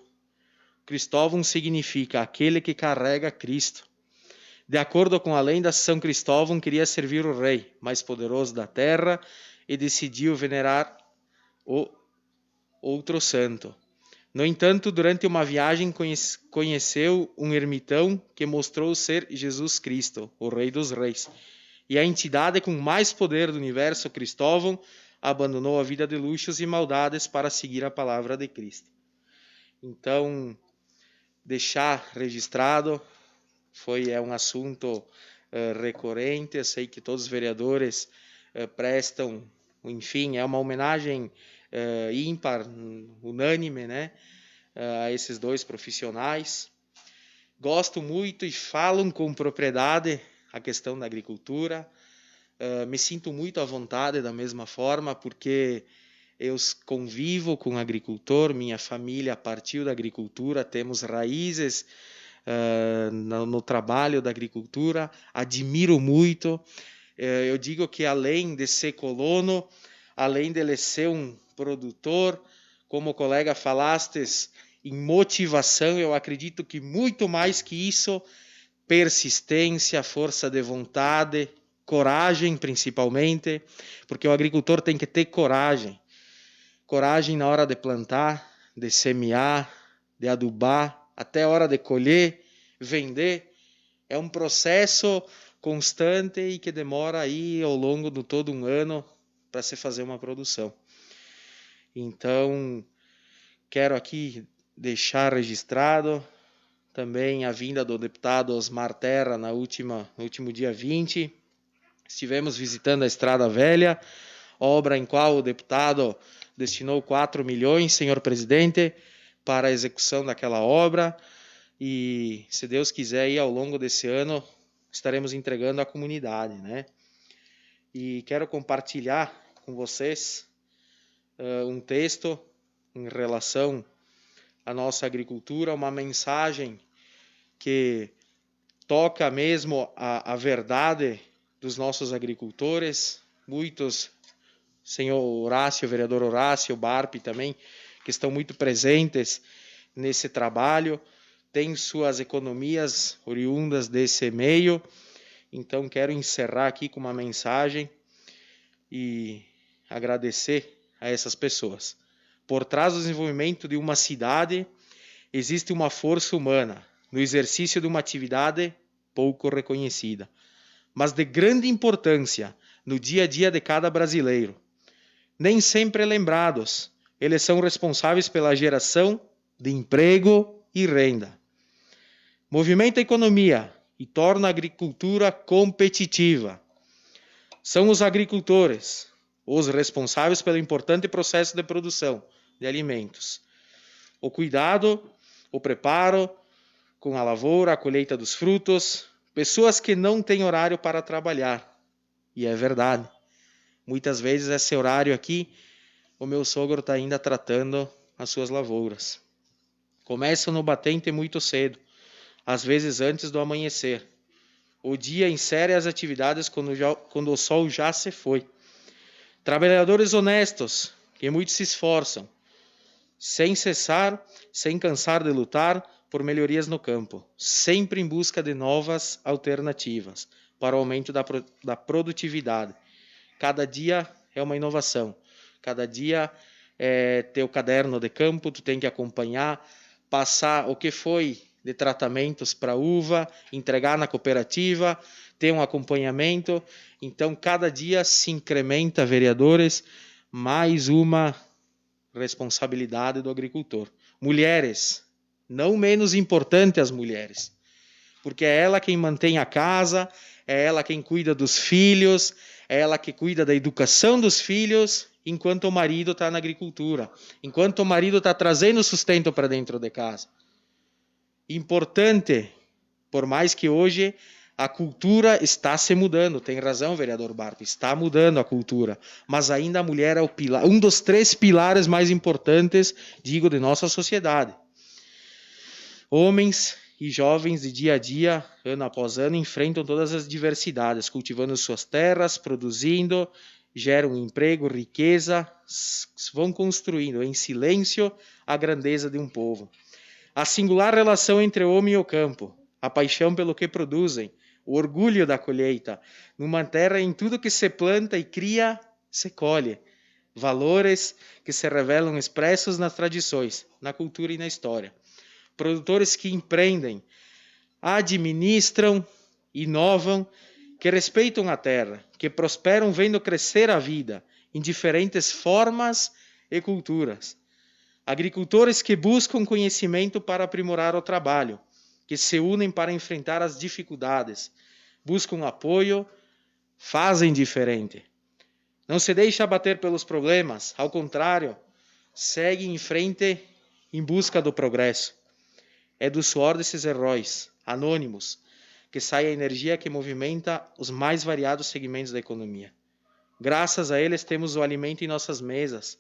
Cristóvão significa aquele que carrega Cristo. De acordo com a lenda, São Cristóvão queria servir o rei mais poderoso da terra e decidiu venerar o outro santo. No entanto, durante uma viagem conheceu um ermitão que mostrou ser Jesus Cristo, o Rei dos Reis. E a entidade com mais poder do universo, Cristóvão, abandonou a vida de luxos e maldades para seguir a palavra de Cristo. Então, deixar registrado é um assunto recorrente. Eu sei que todos os vereadores prestam, enfim, é uma homenagem ímpar, unânime, né, a esses dois profissionais. Gosto muito e falam com propriedade a questão da agricultura. Me sinto muito à vontade da mesma forma, porque eu convivo com agricultor, minha família partiu da agricultura, temos raízes no trabalho da agricultura, admiro muito. Eu digo que além de ser colono, além de ele ser um produtor, como o colega falastes, em motivação, eu acredito que muito mais que isso, persistência, força de vontade, coragem principalmente, porque o agricultor tem que ter coragem. Coragem na hora de plantar, de semear, de adubar, até a hora de colher, vender. É um processo constante e que demora aí ao longo de todo um ano para se fazer uma produção. Então, quero aqui deixar registrado também a vinda do deputado Osmar Terra no último dia 20. Estivemos visitando a Estrada Velha, obra em qual o deputado destinou 4 milhões, senhor presidente, para a execução daquela obra. E, se Deus quiser, aí, ao longo desse ano, estaremos entregando à comunidade, né? E quero compartilhar com vocês um texto em relação à nossa agricultura, uma mensagem que toca mesmo a verdade dos nossos agricultores. Muitos, senhor Horácio, vereador Horácio, Barpi também, que estão muito presentes nesse trabalho, têm suas economias oriundas desse meio. Então, quero encerrar aqui com uma mensagem e agradecer a essas pessoas. Por trás do desenvolvimento de uma cidade, existe uma força humana no exercício de uma atividade pouco reconhecida, mas de grande importância no dia a dia de cada brasileiro. Nem sempre lembrados, eles são responsáveis pela geração de emprego e renda. Movimenta a economia e torna a agricultura competitiva. São os agricultores os responsáveis pelo importante processo de produção de alimentos. O cuidado, o preparo com a lavoura, a colheita dos frutos, pessoas que não têm horário para trabalhar. E é verdade. Muitas vezes esse horário aqui, o meu sogro está ainda tratando as suas lavouras. Começam no batente muito cedo, às vezes antes do amanhecer. O dia insere as atividades quando o sol já se foi. Trabalhadores honestos, que muito se esforçam, sem cessar, sem cansar de lutar por melhorias no campo, sempre em busca de novas alternativas para o aumento da produtividade. Cada dia é uma inovação, cada dia é teu caderno de campo, tu tem que acompanhar, passar o que foi de tratamentos para uva, entregar na cooperativa, ter um acompanhamento. Então, cada dia se incrementa, vereadores, mais uma responsabilidade do agricultor. Mulheres, não menos importante as mulheres, porque é ela quem mantém a casa, é ela quem cuida dos filhos, é ela que cuida da educação dos filhos, enquanto o marido está na agricultura, enquanto o marido está trazendo sustento para dentro de casa. Importante, por mais que hoje a cultura está se mudando, tem razão, vereador Barpi, está mudando a cultura, mas ainda a mulher é o pilar, um dos 3 pilares mais importantes, digo, de nossa sociedade. Homens e jovens de dia a dia, ano após ano, enfrentam todas as diversidades, cultivando suas terras, produzindo, geram emprego, riqueza, vão construindo em silêncio a grandeza de um povo. A singular relação entre o homem e o campo, a paixão pelo que produzem, o orgulho da colheita, numa terra em tudo que se planta e cria, se colhe. Valores que se revelam expressos nas tradições, na cultura e na história. Produtores que empreendem, administram, inovam, que respeitam a terra, que prosperam vendo crescer a vida em diferentes formas e culturas. Agricultores que buscam conhecimento para aprimorar o trabalho, que se unem para enfrentar as dificuldades, buscam apoio, fazem diferente. Não se deixa abater pelos problemas, ao contrário, segue em frente em busca do progresso. É do suor desses heróis, anônimos, que sai a energia que movimenta os mais variados segmentos da economia. Graças a eles temos o alimento em nossas mesas.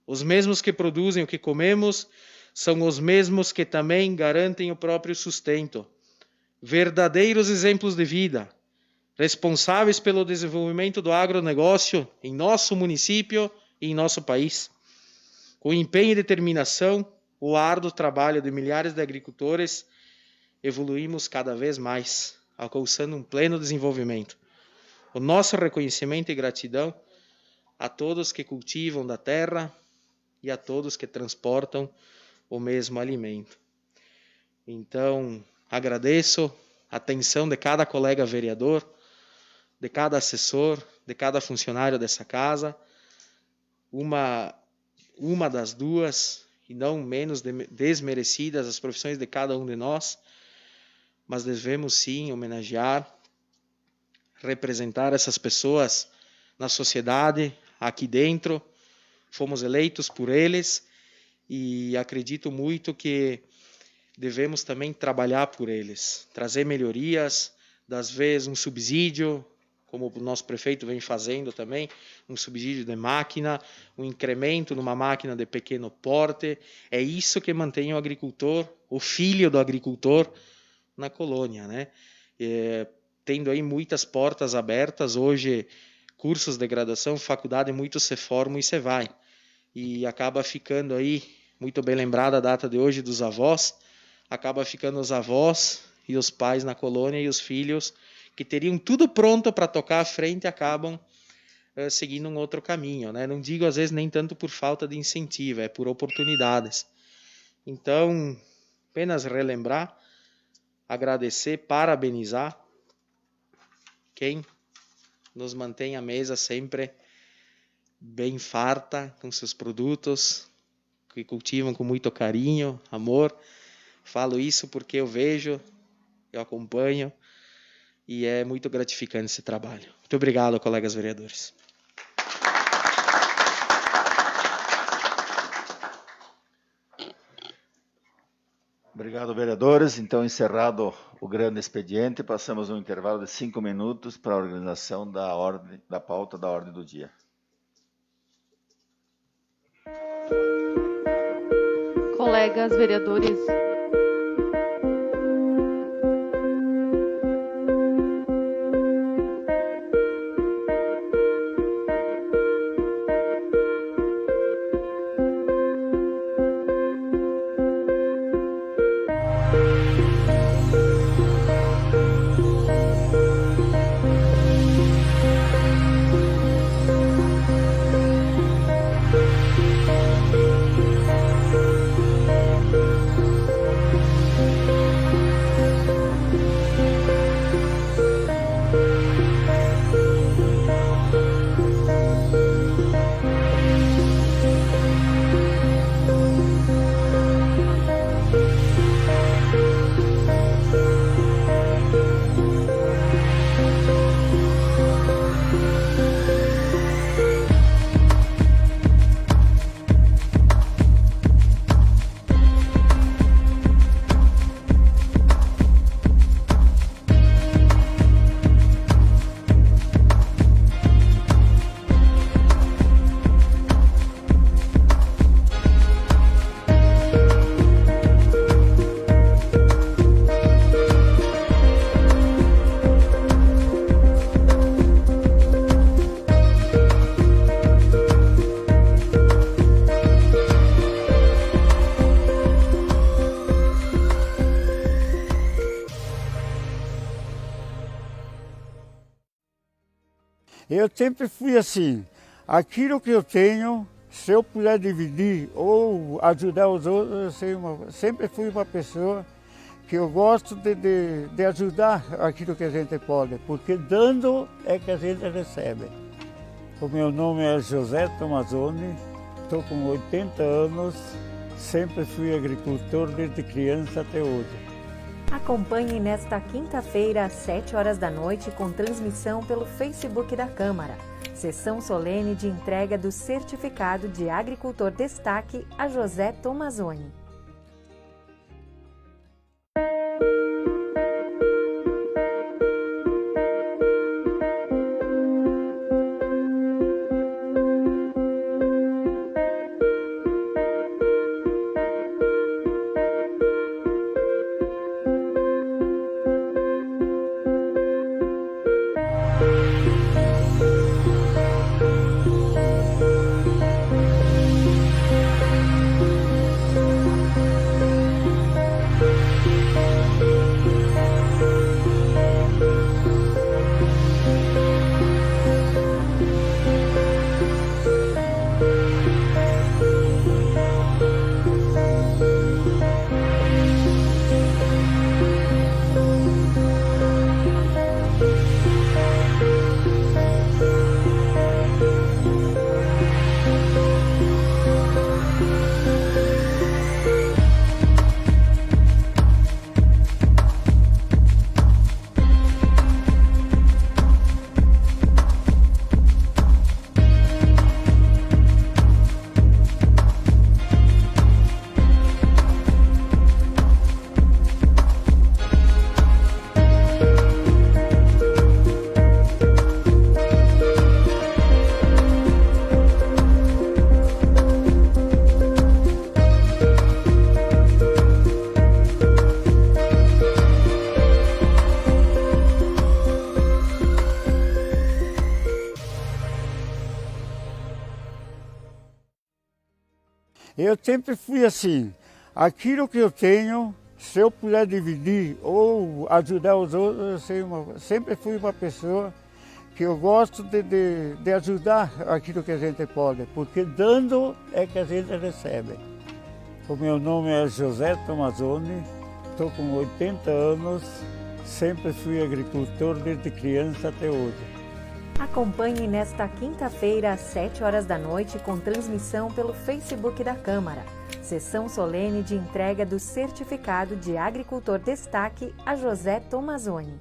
Os mesmos que produzem o que comemos são os mesmos que também garantem o próprio sustento. Verdadeiros exemplos de vida, responsáveis pelo desenvolvimento do agronegócio em nosso município e em nosso país. Com empenho e determinação, o árduo trabalho de milhares de agricultores, evoluímos cada vez mais, alcançando um pleno desenvolvimento. O nosso reconhecimento e gratidão a todos que cultivam da terra e a todos que transportam o mesmo alimento. Então, agradeço a atenção de cada colega vereador, de cada assessor, de cada funcionário dessa casa, uma das duas, e não menos desmerecidas as profissões de cada um de nós, mas devemos sim homenagear, representar essas pessoas na sociedade, aqui dentro. Fomos eleitos por eles e acredito muito que devemos também trabalhar por eles, trazer melhorias, das vezes um subsídio, como o nosso prefeito vem fazendo também, um subsídio de máquina, um incremento numa máquina de pequeno porte. É isso que mantém o agricultor, o filho do agricultor, na colônia, né? Tendo aí muitas portas abertas, hoje cursos de graduação, faculdade, muitos se formam e se vai. E acaba ficando aí, muito bem lembrada a data de hoje dos avós, acaba ficando os avós e os pais na colônia e os filhos que teriam tudo pronto para tocar à frente acabam seguindo um outro caminho, né? Não digo às vezes nem tanto por falta de incentivo, é por oportunidades. Então, apenas relembrar, agradecer, parabenizar quem nos mantém a mesa sempre bem farta com seus produtos, que cultivam com muito carinho, amor. Falo isso porque eu vejo, eu acompanho, e é muito gratificante esse trabalho. Muito obrigado, colegas vereadores. Obrigado, vereadores. Então, encerrado o grande expediente, passamos um intervalo de 5 minutos para a organização da pauta da ordem do dia. Colegas vereadores, eu sempre fui assim, aquilo que eu tenho, se eu puder dividir ou ajudar os outros, sempre fui uma pessoa que eu gosto de ajudar aquilo que a gente pode, porque dando é que a gente recebe. O meu nome é José Tomazoni, estou com 80 anos, sempre fui agricultor desde criança até hoje. Acompanhe nesta quinta-feira, às 7 horas da noite, com transmissão pelo Facebook da Câmara. Sessão solene de entrega do Certificado de Agricultor Destaque a José Tomazoni. Eu sempre fui assim, aquilo que eu tenho, se eu puder dividir ou ajudar os outros, sempre fui uma pessoa que eu gosto de ajudar aquilo que a gente pode, porque dando é que a gente recebe. O meu nome é José Tomazoni, estou com 80 anos, sempre fui agricultor desde criança até hoje. Acompanhe nesta quinta-feira, às 7 horas da noite, com transmissão pelo Facebook da Câmara. Sessão solene de entrega do Certificado de Agricultor Destaque a José Tomazoni.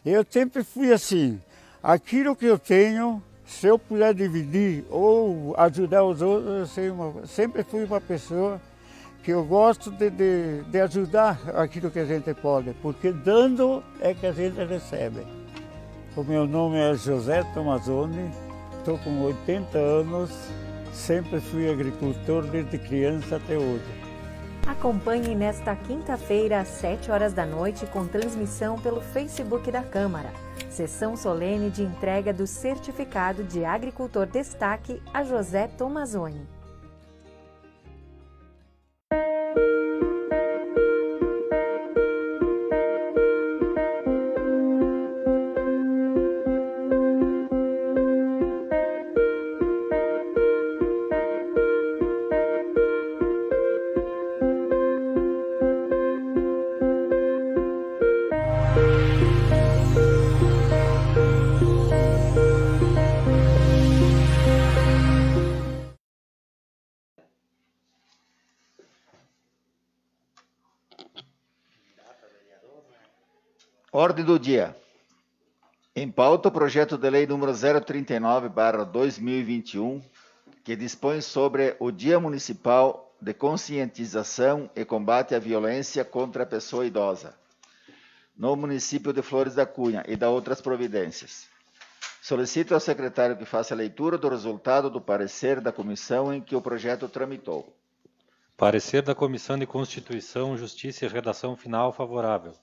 Eu sempre fui assim, aquilo que eu tenho, se eu puder dividir ou ajudar os outros, sempre fui uma pessoa que eu gosto de ajudar aquilo que a gente pode, porque dando é que a gente recebe. O meu nome é José Tomazoni, estou com 80 anos, sempre fui agricultor desde criança até hoje. Acompanhe nesta quinta-feira, às 7 horas da noite, com transmissão pelo Facebook da Câmara. Sessão solene de entrega do Certificado de Agricultor Destaque a José Tomazoni. Ordem do dia. Em pauta, o projeto de lei número 039/2021, que dispõe sobre o Dia Municipal de Conscientização e Combate à Violência contra a Pessoa Idosa, no município de Flores da Cunha, e da outras providências. Solicito ao secretário que faça a leitura do resultado do parecer da comissão em que o projeto tramitou. Parecer da Comissão de Constituição, Justiça e Redação Final favorável.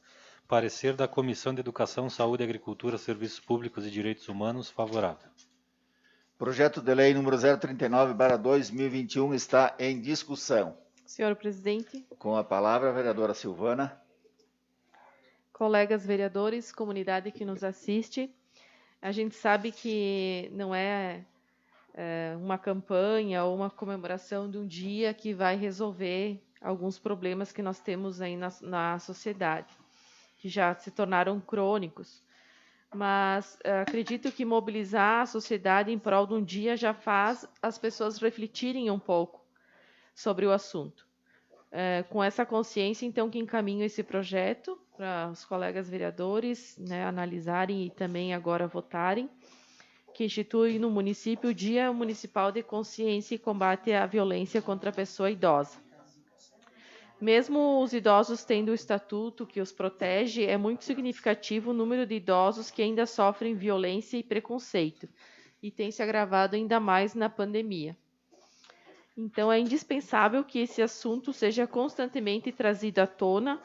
Parecer da Comissão de Educação, Saúde, Agricultura, Serviços Públicos e Direitos Humanos favorável. Projeto de lei número 039/2021 está em discussão. Senhor presidente, Com a palavra, a vereadora Silvana. colegas vereadores, comunidade que nos assiste, a gente sabe que não é uma campanha ou uma comemoração de um dia que vai resolver alguns problemas que nós temos aí na sociedade, que já se tornaram crônicos. Mas acredito que mobilizar a sociedade em prol de um dia já faz as pessoas refletirem um pouco sobre o assunto. Com essa consciência, então, que encaminho esse projeto para os colegas vereadores, né, analisarem e também agora votarem, que institui no município o Dia Municipal de Consciência e Combate à Violência contra a Pessoa Idosa. Mesmo os idosos tendo o estatuto que os protege, é muito significativo o número de idosos que ainda sofrem violência e preconceito, e tem se agravado ainda mais na pandemia. Então, é indispensável que esse assunto seja constantemente trazido à tona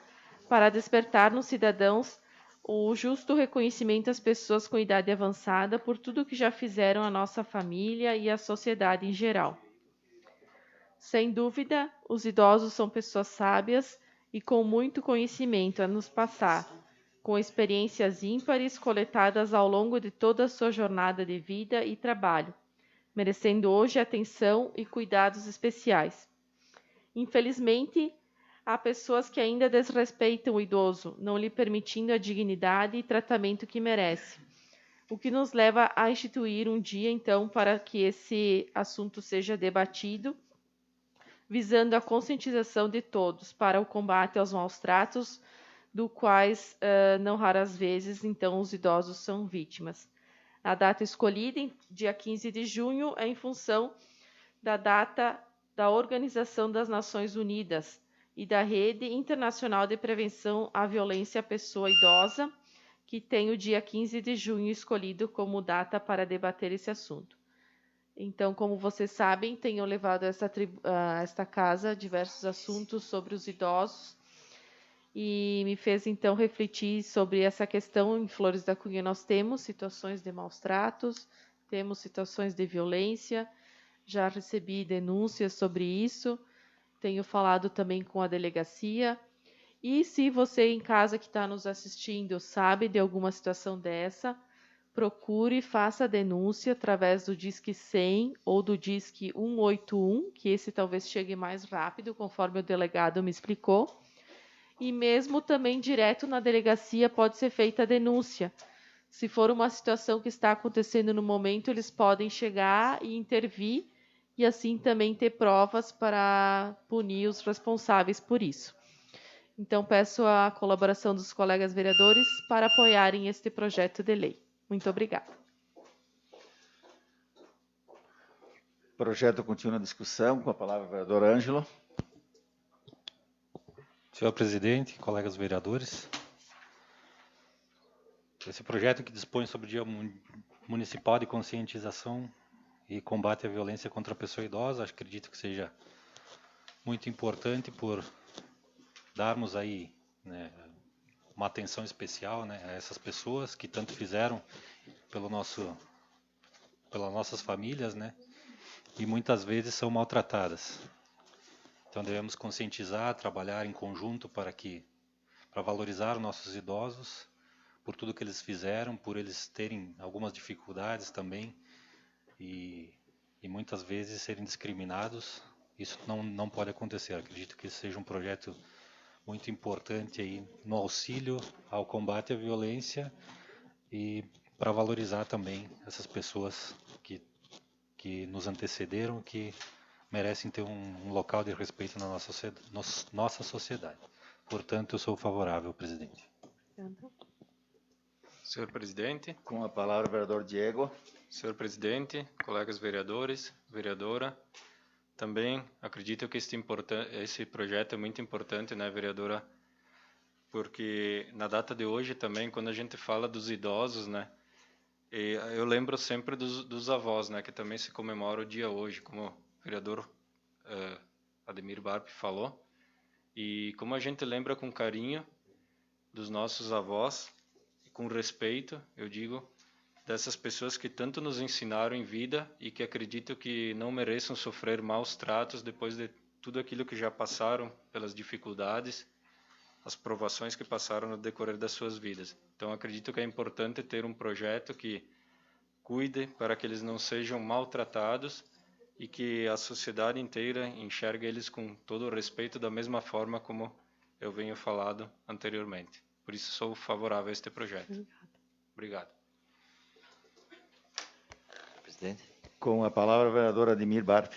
para despertar nos cidadãos o justo reconhecimento às pessoas com idade avançada por tudo que já fizeram à nossa família e à sociedade em geral. Sem dúvida, os idosos são pessoas sábias e com muito conhecimento a nos passar, com experiências ímpares coletadas ao longo de toda a sua jornada de vida e trabalho, merecendo hoje atenção e cuidados especiais. Infelizmente, há pessoas que ainda desrespeitam o idoso, não lhe permitindo a dignidade e tratamento que merece, o que nos leva a instituir um dia, então, para que esse assunto seja debatido, visando a conscientização de todos para o combate aos maus tratos, do quais, não raras vezes, então, os idosos são vítimas. A data escolhida, dia 15 de junho, é em função da data da Organização das Nações Unidas e da Rede Internacional de Prevenção à Violência à Pessoa Idosa, que tem o dia 15 de junho escolhido como data para debater esse assunto. Então, como vocês sabem, tenho levado a esta casa diversos assuntos sobre os idosos e me fez, então, refletir sobre essa questão. Em Flores da Cunha nós temos situações de maus tratos, temos situações de violência, já recebi denúncias sobre isso, tenho falado também com a delegacia. E se você em casa que está nos assistindo sabe de alguma situação dessa, procure e faça a denúncia através do Disque 100 ou do Disque 181, que esse talvez chegue mais rápido, conforme o delegado me explicou. E mesmo também direto na delegacia pode ser feita a denúncia. Se for uma situação que está acontecendo no momento, eles podem chegar e intervir e assim também ter provas para punir os responsáveis por isso. Então, peço a colaboração dos colegas vereadores para apoiarem este projeto de lei. Muito obrigada. O projeto continua a discussão. Com a palavra, o vereador Ângelo. Senhor presidente, colegas vereadores, esse projeto que dispõe sobre o Dia Municipal de Conscientização e Combate à Violência contra a Pessoa Idosa, acredito que seja muito importante por darmos aí, né, uma atenção especial, né, a essas pessoas que tanto fizeram pelas nossas famílias, né, e muitas vezes são maltratadas. Então devemos conscientizar, trabalhar em conjunto para valorizar os nossos idosos, por tudo que eles fizeram, por eles terem algumas dificuldades também e muitas vezes serem discriminados. Isso não pode acontecer. Acredito que esse seja um projeto muito importante aí no auxílio ao combate à violência e para valorizar também essas pessoas que nos antecederam, que merecem ter um local de respeito na nossa sociedade. Portanto, eu sou favorável, presidente. Senhor presidente. Com a palavra, o vereador Diego. Senhor presidente, colegas vereadores, vereadora, também acredito que esse projeto é muito importante, né, vereadora? Porque na data de hoje também, quando a gente fala dos idosos, né, eu lembro sempre dos avós, né, que também se comemora o dia hoje, como o vereador Ademir Barp falou. E como a gente lembra com carinho dos nossos avós, com respeito, eu digo, dessas pessoas que tanto nos ensinaram em vida e que acredito que não mereçam sofrer maus tratos depois de tudo aquilo que já passaram, pelas dificuldades, as provações que passaram no decorrer das suas vidas. Então, acredito que é importante ter um projeto que cuide para que eles não sejam maltratados e que a sociedade inteira enxergue eles com todo o respeito da mesma forma como eu venho falado anteriormente. Por isso, sou favorável a este projeto. Obrigado. Presidente. Com a palavra, o vereador Ademir Barp.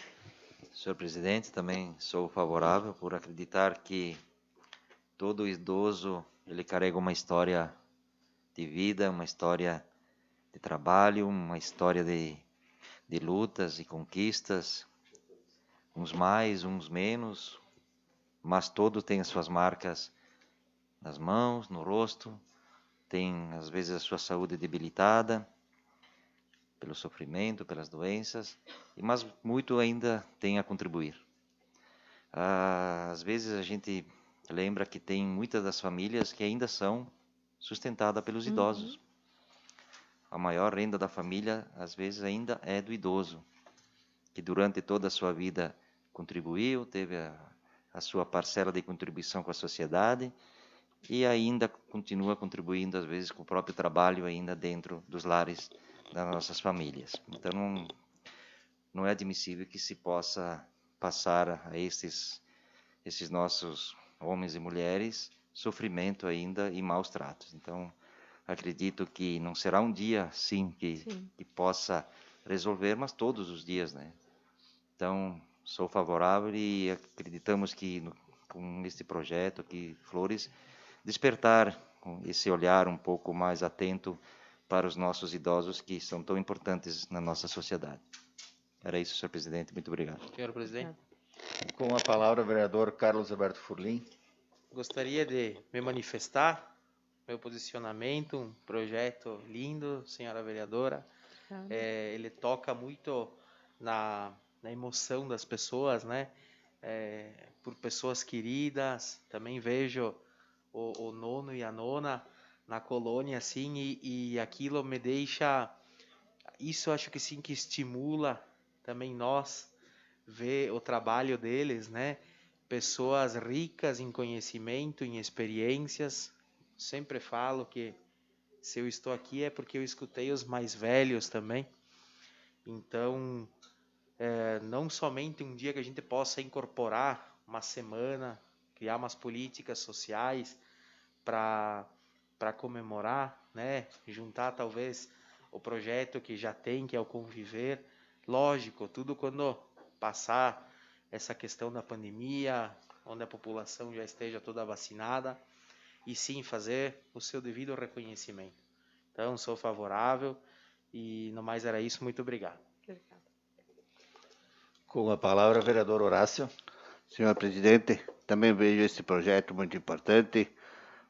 Senhor presidente, também sou favorável por acreditar que todo idoso ele carrega uma história de vida, uma história de trabalho, uma história de lutas e conquistas, uns mais, uns menos, mas todos têm as suas marcas nas mãos, no rosto, tem às vezes a sua saúde debilitada pelo sofrimento, pelas doenças, mas muito ainda tem a contribuir. Às vezes a gente lembra que tem muitas das famílias que ainda são sustentadas pelos idosos. A maior renda da família, às vezes, ainda é do idoso, que durante toda a sua vida contribuiu, teve a sua parcela de contribuição com a sociedade e ainda continua contribuindo, às vezes, com o próprio trabalho ainda dentro dos lares das nossas famílias. Então, não é admissível que se possa passar a esses nossos homens e mulheres sofrimento ainda e maus tratos. Então, acredito que não será um dia, sim, que possa resolver, mas todos os dias, né? Então, sou favorável e acreditamos que com este projeto aqui, Flores, despertar esse olhar um pouco mais atento para os nossos idosos que são tão importantes na nossa sociedade. Era isso, senhor presidente. Muito obrigado. Senhor presidente. Com a palavra, o vereador Carlos Alberto Furlim. Gostaria de me manifestar, meu posicionamento, um projeto lindo, senhora vereadora. Ele toca muito na emoção das pessoas, né? Por pessoas queridas. Também vejo o nono e a nona na colônia, assim, e aquilo me deixa... Isso acho que sim, que estimula também nós ver o trabalho deles, né? Pessoas ricas em conhecimento, em experiências. Sempre falo que se eu estou aqui é porque eu escutei os mais velhos também. Então, não somente um dia que a gente possa incorporar uma semana, criar umas políticas sociais para comemorar, né? Juntar talvez o projeto que já tem, que é o Conviver. Lógico, tudo quando passar essa questão da pandemia, onde a população já esteja toda vacinada, e sim fazer o seu devido reconhecimento. Então, sou favorável e no mais era isso. Muito obrigado. Com a palavra, o vereador Horácio. Senhor presidente, também vejo esse projeto muito importante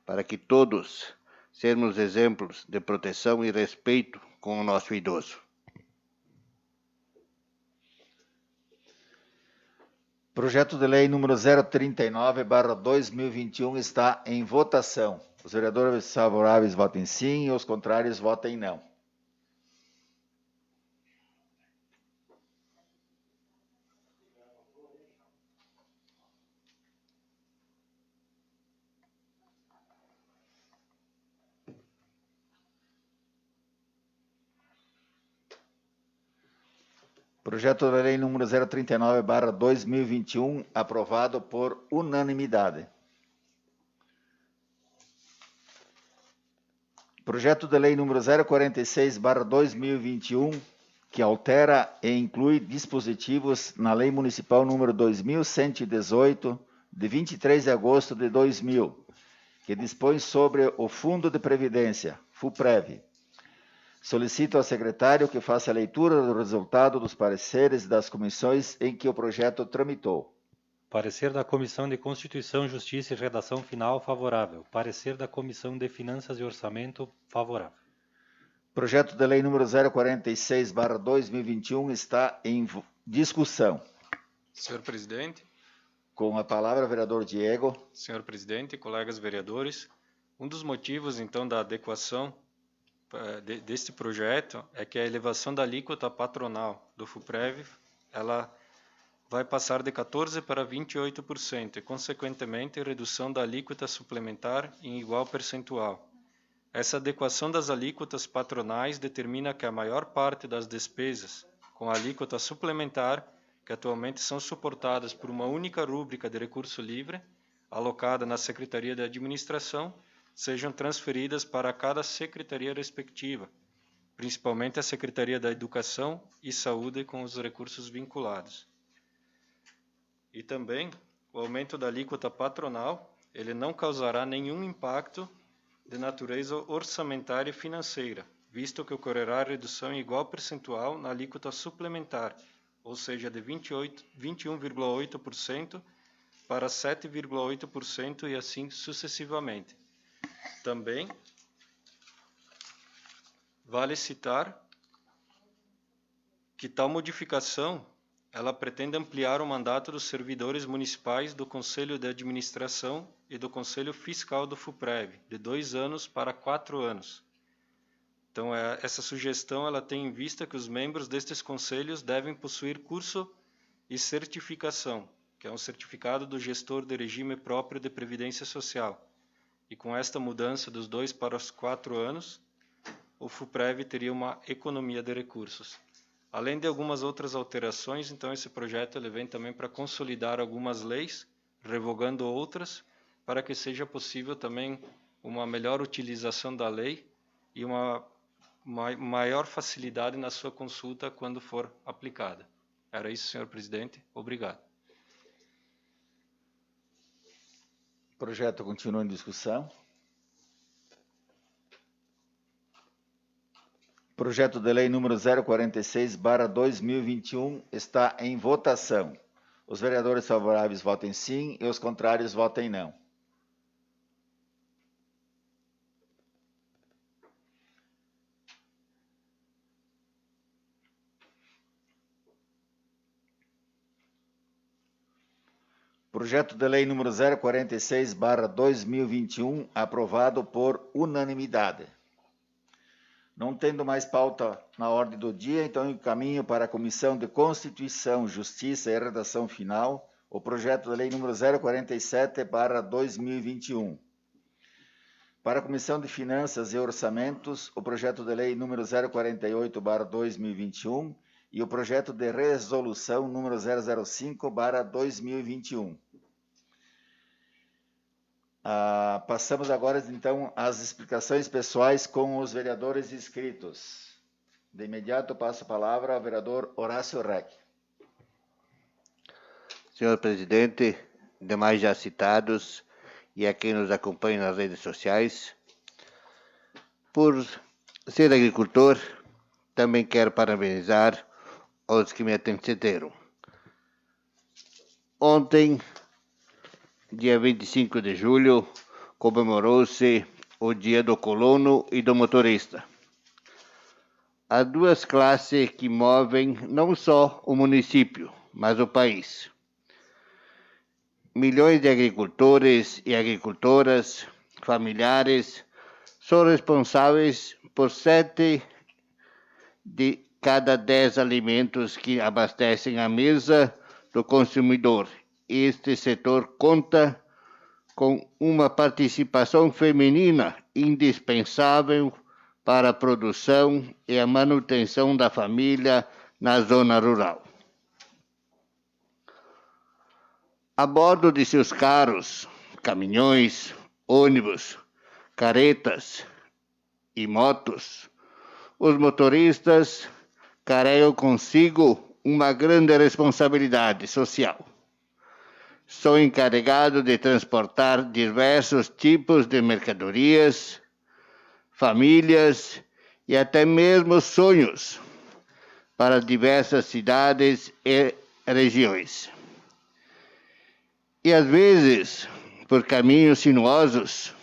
para que todos sermos exemplos de proteção e respeito com o nosso idoso. Projeto de lei número 039/2021 está em votação. Os vereadores favoráveis votem sim e os contrários votem não. Projeto de lei número 039/2021, aprovado por unanimidade. Projeto de lei número 046/2021, que altera e inclui dispositivos na Lei Municipal número 2118, de 23 de agosto de 2000, que dispõe sobre o Fundo de Previdência, FUPREV. Solicito ao secretário que faça a leitura do resultado dos pareceres das comissões em que o projeto tramitou. Parecer da Comissão de Constituição, Justiça e Redação Final, favorável. Parecer da Comissão de Finanças e Orçamento, favorável. Projeto de lei número 046/2021 está em discussão. Senhor presidente. Com a palavra, vereador Diego. Senhor presidente, colegas vereadores, um dos motivos, então, da adequação deste projeto é que a elevação da alíquota patronal do FUPREV, ela vai passar de 14% para 28% e, consequentemente, redução da alíquota suplementar em igual percentual. Essa adequação das alíquotas patronais determina que a maior parte das despesas com alíquota suplementar, que atualmente são suportadas por uma única rúbrica de recurso livre, alocada na Secretaria de Administração, sejam transferidas para cada secretaria respectiva, principalmente a Secretaria da Educação e Saúde com os recursos vinculados. E também, o aumento da alíquota patronal, ele não causará nenhum impacto de natureza orçamentária e financeira, visto que ocorrerá redução em igual percentual na alíquota suplementar, ou seja, de 21,8% para 7,8% e assim sucessivamente. Também vale citar que tal modificação ela pretende ampliar o mandato dos servidores municipais do Conselho de Administração e do Conselho Fiscal do FUPREV, de 2 anos para 4 anos. Então, essa sugestão ela tem em vista que os membros destes conselhos devem possuir curso e certificação, que é um certificado do gestor de regime próprio de previdência social. E com esta mudança dos 2 para os 4 anos, o FUPREV teria uma economia de recursos. Além de algumas outras alterações, então esse projeto ele vem também para consolidar algumas leis, revogando outras, para que seja possível também uma melhor utilização da lei e uma maior facilidade na sua consulta quando for aplicada. Era isso, senhor presidente. Obrigado. O projeto continua em discussão. Projeto de lei número 046/2021 está em votação. Os vereadores favoráveis votem sim e os contrários votem não. Projeto de lei número 046/2021 aprovado por unanimidade. Não tendo mais pauta na ordem do dia, então encaminho para a Comissão de Constituição, Justiça e Redação Final o projeto de lei número 047/2021. Para a Comissão de Finanças e Orçamentos, o projeto de lei número 048/2021 e o projeto de resolução número 005/2021. Passamos agora, então, às explicações pessoais com os vereadores inscritos. De imediato, passo a palavra ao vereador Horácio Reck. Senhor presidente, demais já citados e a quem nos acompanha nas redes sociais, por ser agricultor, também quero parabenizar aos que me antecederam. Ontem, dia 25 de julho, comemorou-se o Dia do Colono e do Motorista. As duas classes que movem não só o município, mas o país. Milhões de agricultores e agricultoras, familiares, são responsáveis por 7 de cada 10 alimentos que abastecem a mesa do consumidor. Este setor conta com uma participação feminina indispensável para a produção e a manutenção da família na zona rural. A bordo de seus carros, caminhões, ônibus, caretas e motos, os motoristas carregam consigo uma grande responsabilidade social. Sou encarregado de transportar diversos tipos de mercadorias, famílias e até mesmo sonhos para diversas cidades e regiões. E às vezes, por caminhos sinuosos,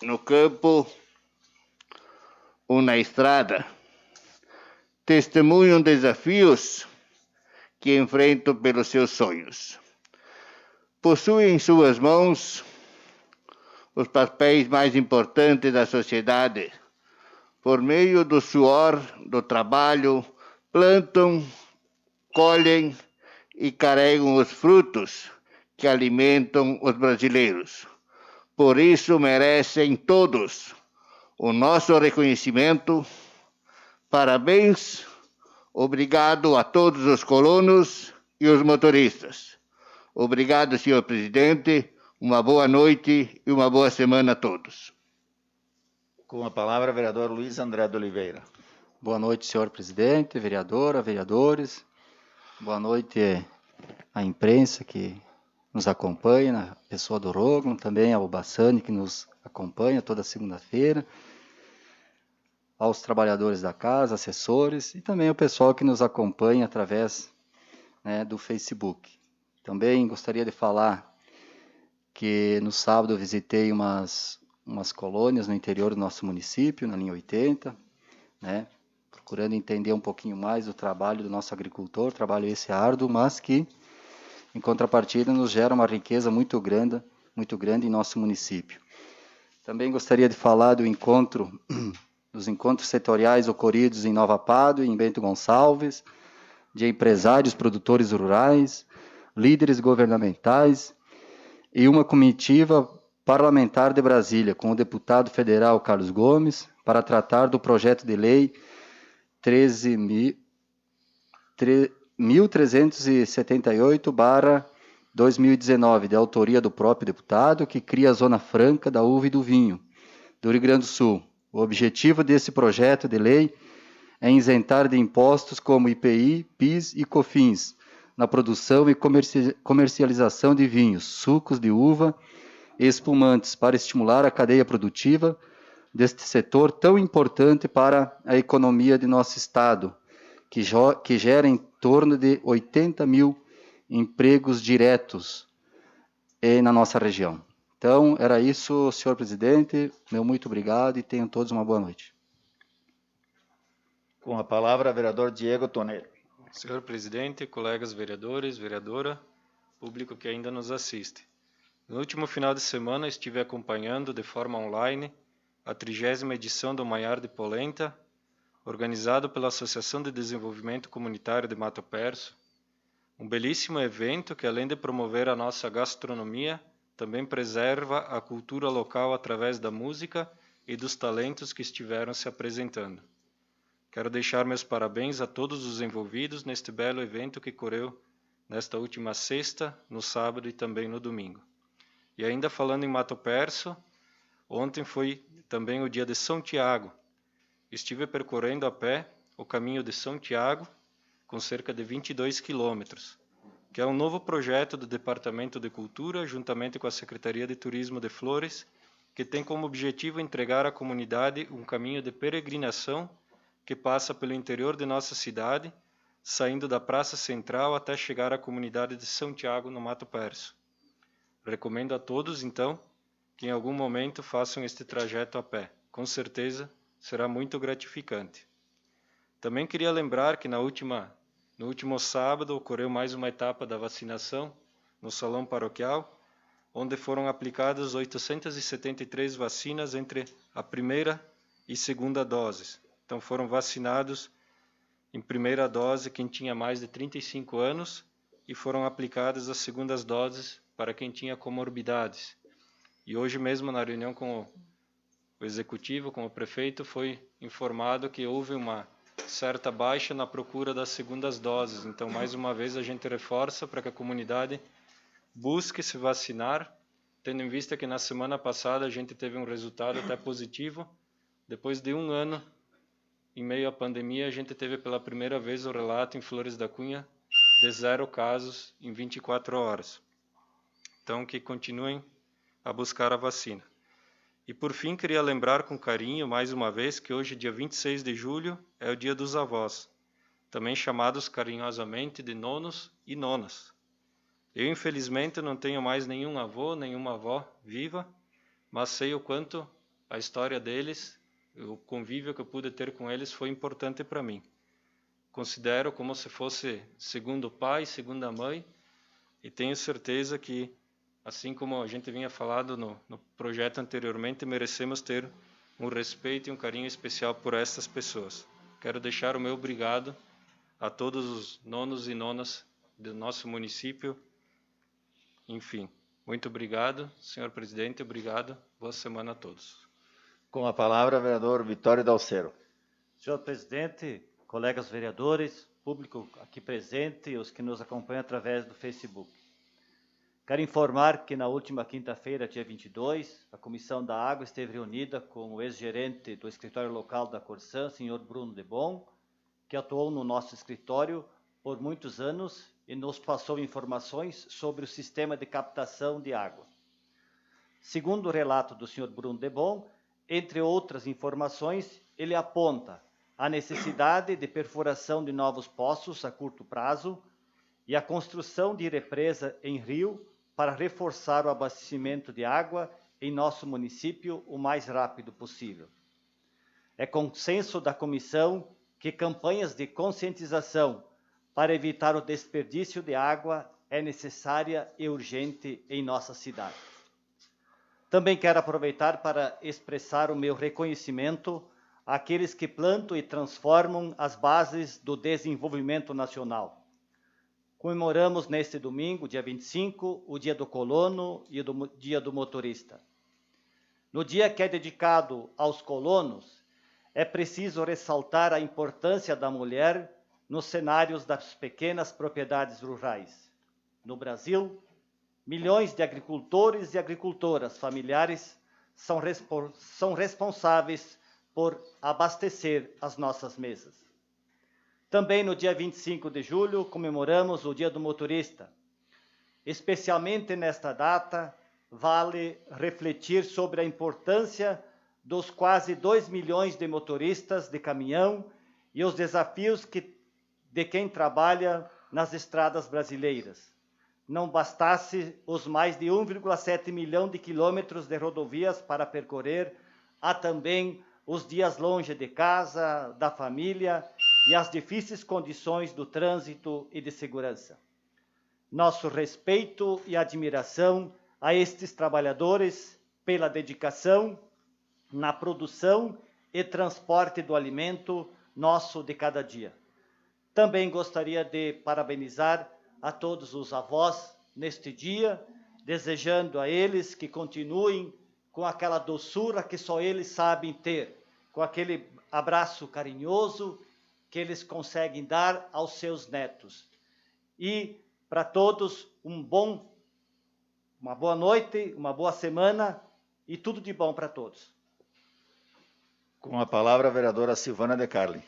no campo ou na estrada, testemunham desafios que enfrentam pelos seus sonhos. Possuem em suas mãos os papéis mais importantes da sociedade. Por meio do suor, do trabalho, plantam, colhem e carregam os frutos que alimentam os brasileiros. Por isso merecem todos o nosso reconhecimento. Parabéns, obrigado a todos os colonos e os motoristas. Obrigado, senhor presidente, uma boa noite e uma boa semana a todos. Com a palavra, vereador Luiz André de Oliveira. Boa noite, senhor presidente, vereadora, vereadores. Boa noite à imprensa que nos acompanha, na pessoa do Roglan, também ao Bassani, que nos acompanha toda segunda-feira, aos trabalhadores da casa, assessores, e também ao pessoal que nos acompanha através, do Facebook. Também gostaria de falar que no sábado eu visitei umas colônias no interior do nosso município, na linha 80, procurando entender um pouquinho mais do trabalho do nosso agricultor, trabalho esse árduo, mas que, em contrapartida, nos gera uma riqueza muito grande em nosso município. Também gostaria de falar dos encontros setoriais ocorridos em Nova Pádua e em Bento Gonçalves, de empresários, produtores rurais, líderes governamentais e uma comitiva parlamentar de Brasília, com o deputado federal Carlos Gomes, para tratar do projeto de lei 13.378/2019, de autoria do próprio deputado, que cria a Zona Franca da Uva e do Vinho, do Rio Grande do Sul. O objetivo desse projeto de lei é isentar de impostos como IPI, PIS e COFINS, na produção e comercialização de vinhos, sucos de uva e espumantes, para estimular a cadeia produtiva deste setor tão importante para a economia de nosso estado, que gera em torno de 80 mil empregos diretos na nossa região. Então, era isso, senhor presidente. Meu muito obrigado e tenham todos uma boa noite. Com a palavra, vereador Diego Tonelli. Senhor presidente, colegas vereadores, vereadora, público que ainda nos assiste. No último final de semana estive acompanhando de forma online a 30ª edição do Maiar de Polenta, organizado pela Associação de Desenvolvimento Comunitário de Mato Perso. Um belíssimo evento que, além de promover a nossa gastronomia, também preserva a cultura local através da música e dos talentos que estiveram se apresentando. Quero deixar meus parabéns a todos os envolvidos neste belo evento que ocorreu nesta última sexta, no sábado e também no domingo. E ainda falando em Mato Perso, ontem foi também o dia de São Tiago. Estive percorrendo a pé o caminho de São Tiago, com cerca de 22 quilômetros, que é um novo projeto do Departamento de Cultura, juntamente com a Secretaria de Turismo de Flores, que tem como objetivo entregar à comunidade um caminho de peregrinação que passa pelo interior de nossa cidade, saindo da Praça Central até chegar à comunidade de São Tiago, no Mato Perso. Recomendo a todos, então, que em algum momento façam este trajeto a pé. Com certeza será muito gratificante. Também queria lembrar que no último sábado ocorreu mais uma etapa da vacinação no Salão Paroquial, onde foram aplicadas 873 vacinas entre a primeira e segunda doses. Então foram vacinados em primeira dose quem tinha mais de 35 anos e foram aplicadas as segundas doses para quem tinha comorbidades. E hoje mesmo, na reunião com o executivo, com o prefeito, foi informado que houve uma certa baixa na procura das segundas doses. Então, mais uma vez, a gente reforça para que a comunidade busque se vacinar, tendo em vista que na semana passada a gente teve um resultado até positivo. Depois de um ano, em meio à pandemia, a gente teve pela primeira vez o relato em Flores da Cunha de 0 casos em 24 horas. Então, que continuem a buscar a vacina. E por fim, queria lembrar com carinho, mais uma vez, que hoje, dia 26 de julho, é o Dia dos Avós, também chamados carinhosamente de nonos e nonas. Eu, infelizmente, não tenho mais nenhum avô, nenhuma avó viva, mas sei o quanto a história deles, o convívio que eu pude ter com eles foi importante para mim. Considero como se fosse segundo pai, segunda mãe, e tenho certeza que, assim como a gente vinha falando no projeto anteriormente, merecemos ter um respeito e um carinho especial por essas pessoas. Quero deixar o meu obrigado a todos os nonos e nonas do nosso município. Enfim, muito obrigado, senhor presidente, obrigado. Boa semana a todos. Com a palavra, vereador Vitório Dalcero. Senhor presidente, colegas vereadores, público aqui presente e os que nos acompanham através do Facebook. Quero informar que na última quinta-feira, dia 22, a Comissão da Água esteve reunida com o ex-gerente do escritório local da Corsan, senhor Bruno Debon, que atuou no nosso escritório por muitos anos e nos passou informações sobre o sistema de captação de água. Segundo o relato do senhor Bruno Debon, entre outras informações, ele aponta a necessidade de perfuração de novos poços a curto prazo e a construção de represa em rio para reforçar o abastecimento de água em nosso município o mais rápido possível. É consenso da comissão que campanhas de conscientização para evitar o desperdício de água é necessária e urgente em nossa cidade. Também quero aproveitar para expressar o meu reconhecimento àqueles que plantam e transformam as bases do desenvolvimento nacional. Comemoramos neste domingo, dia 25, o Dia do Colono e o Dia do Motorista. No dia que é dedicado aos colonos, é preciso ressaltar a importância da mulher nos cenários das pequenas propriedades rurais. No Brasil, milhões de agricultores e agricultoras familiares são responsáveis por abastecer as nossas mesas. Também no dia 25 de julho, comemoramos o Dia do Motorista. Especialmente nesta data, vale refletir sobre a importância dos quase 2 milhões de motoristas de caminhão e os desafios de quem trabalha nas estradas brasileiras. Não bastasse os mais de 1,7 milhão de quilômetros de rodovias para percorrer, há também os dias longe de casa, da família e as difíceis condições do trânsito e de segurança. Nosso respeito e admiração a estes trabalhadores pela dedicação na produção e transporte do alimento nosso de cada dia. Também gostaria de parabenizar a todos os avós neste dia, desejando a eles que continuem com aquela doçura que só eles sabem ter, com aquele abraço carinhoso que eles conseguem dar aos seus netos. E para todos uma boa noite, uma boa semana e tudo de bom para todos. Com a palavra, a vereadora Silvana De Carli.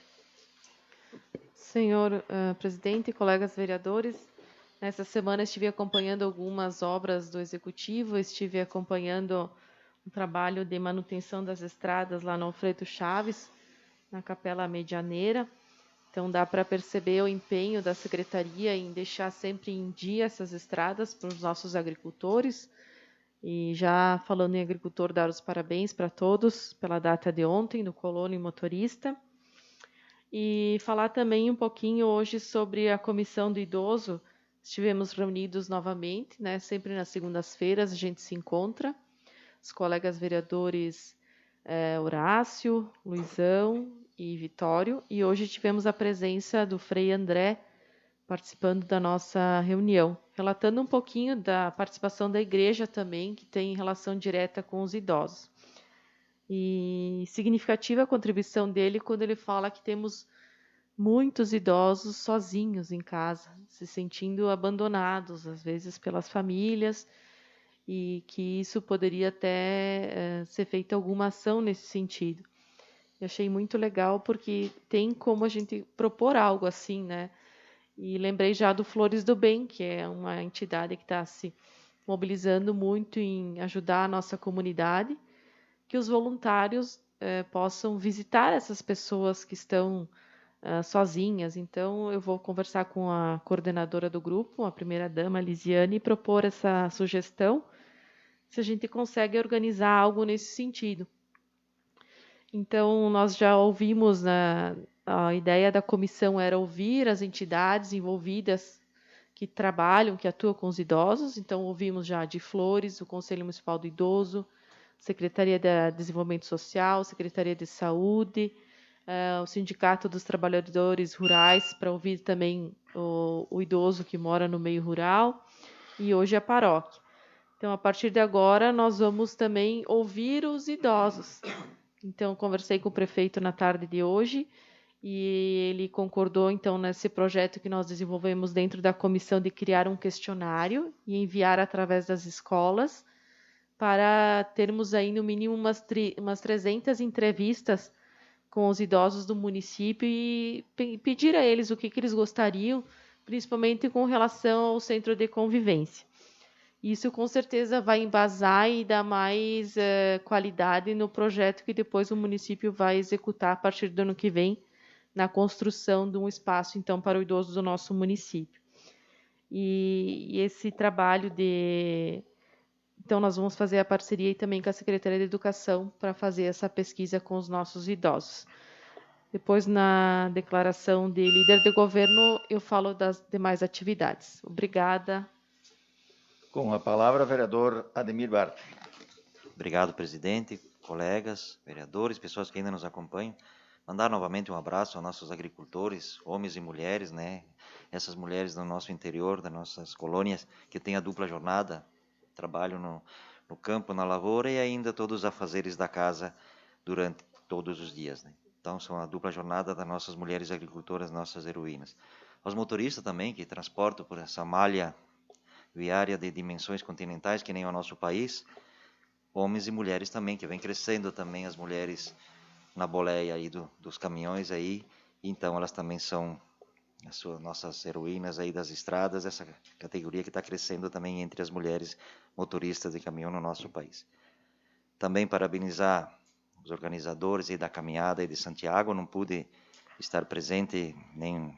Senhor presidente, colegas vereadores, nessa semana estive acompanhando algumas obras do Executivo, estive acompanhando o trabalho de manutenção das estradas lá no Alfredo Chaves, na Capela Medianeira. Então dá para perceber o empenho da Secretaria em deixar sempre em dia essas estradas para os nossos agricultores. E já falando em agricultor, dar os parabéns para todos pela data de ontem, do colono e motorista. E falar também um pouquinho hoje sobre a Comissão do Idoso. Estivemos reunidos novamente, né? Sempre nas segundas-feiras a gente se encontra. Os colegas vereadores Horácio, Luizão e Vitório. E hoje tivemos a presença do Frei André participando da nossa reunião, relatando um pouquinho da participação da igreja também, que tem relação direta com os idosos. E significativa a contribuição dele quando ele fala que temos muitos idosos sozinhos em casa, se sentindo abandonados, às vezes pelas famílias, e que isso poderia até ser feita alguma ação nesse sentido. Eu achei muito legal porque tem como a gente propor algo assim, né? E lembrei já do Flores do Bem, que é uma entidade que está se mobilizando muito em ajudar a nossa comunidade. que os voluntários possam visitar essas pessoas que estão sozinhas. Então, eu vou conversar com a coordenadora do grupo, a primeira-dama, Lisiane, e propor essa sugestão, se a gente consegue organizar algo nesse sentido. Então, nós já ouvimos, a ideia da comissão era ouvir as entidades envolvidas que trabalham, que atuam com os idosos. Então, ouvimos já de Flores, o Conselho Municipal do Idoso, Secretaria de Desenvolvimento Social, Secretaria de Saúde, o Sindicato dos Trabalhadores Rurais, para ouvir também o idoso que mora no meio rural, e hoje a paróquia. Então, a partir de agora, nós vamos também ouvir os idosos. Então, conversei com o prefeito na tarde de hoje, e ele concordou, então, nesse projeto que nós desenvolvemos dentro da comissão de criar um questionário e enviar através das escolas, para termos aí, no mínimo, umas 300 entrevistas com os idosos do município e pedir a eles o que eles gostariam, principalmente com relação ao centro de convivência. Isso, com certeza, vai embasar e dar mais qualidade no projeto que depois o município vai executar a partir do ano que vem, na construção de um espaço, então, para o idoso do nosso município. E esse trabalho Então, nós vamos fazer a parceria também com a Secretaria de Educação para fazer essa pesquisa com os nossos idosos. Depois, na declaração de líder de governo, eu falo das demais atividades. Obrigada. Com a palavra, vereador Ademir Bart. Obrigado, presidente, colegas, vereadores, pessoas que ainda nos acompanham. Mandar novamente um abraço aos nossos agricultores, homens e mulheres, né? Essas mulheres do nosso interior, das nossas colônias, que têm a dupla jornada, trabalham no campo, na lavoura e ainda todos os afazeres da casa durante todos os dias, né? Então, são a dupla jornada das nossas mulheres agricultoras, nossas heroínas. Aos motoristas também, que transportam por essa malha viária de dimensões continentais, que nem o nosso país, homens e mulheres também, que vem crescendo também as mulheres na boleia aí dos caminhões aí, então elas também são as nossas heroínas aí das estradas, essa categoria que está crescendo também entre as mulheres motoristas de caminhão no nosso país. Também parabenizar os organizadores aí da caminhada aí de Santiago, não pude estar presente nem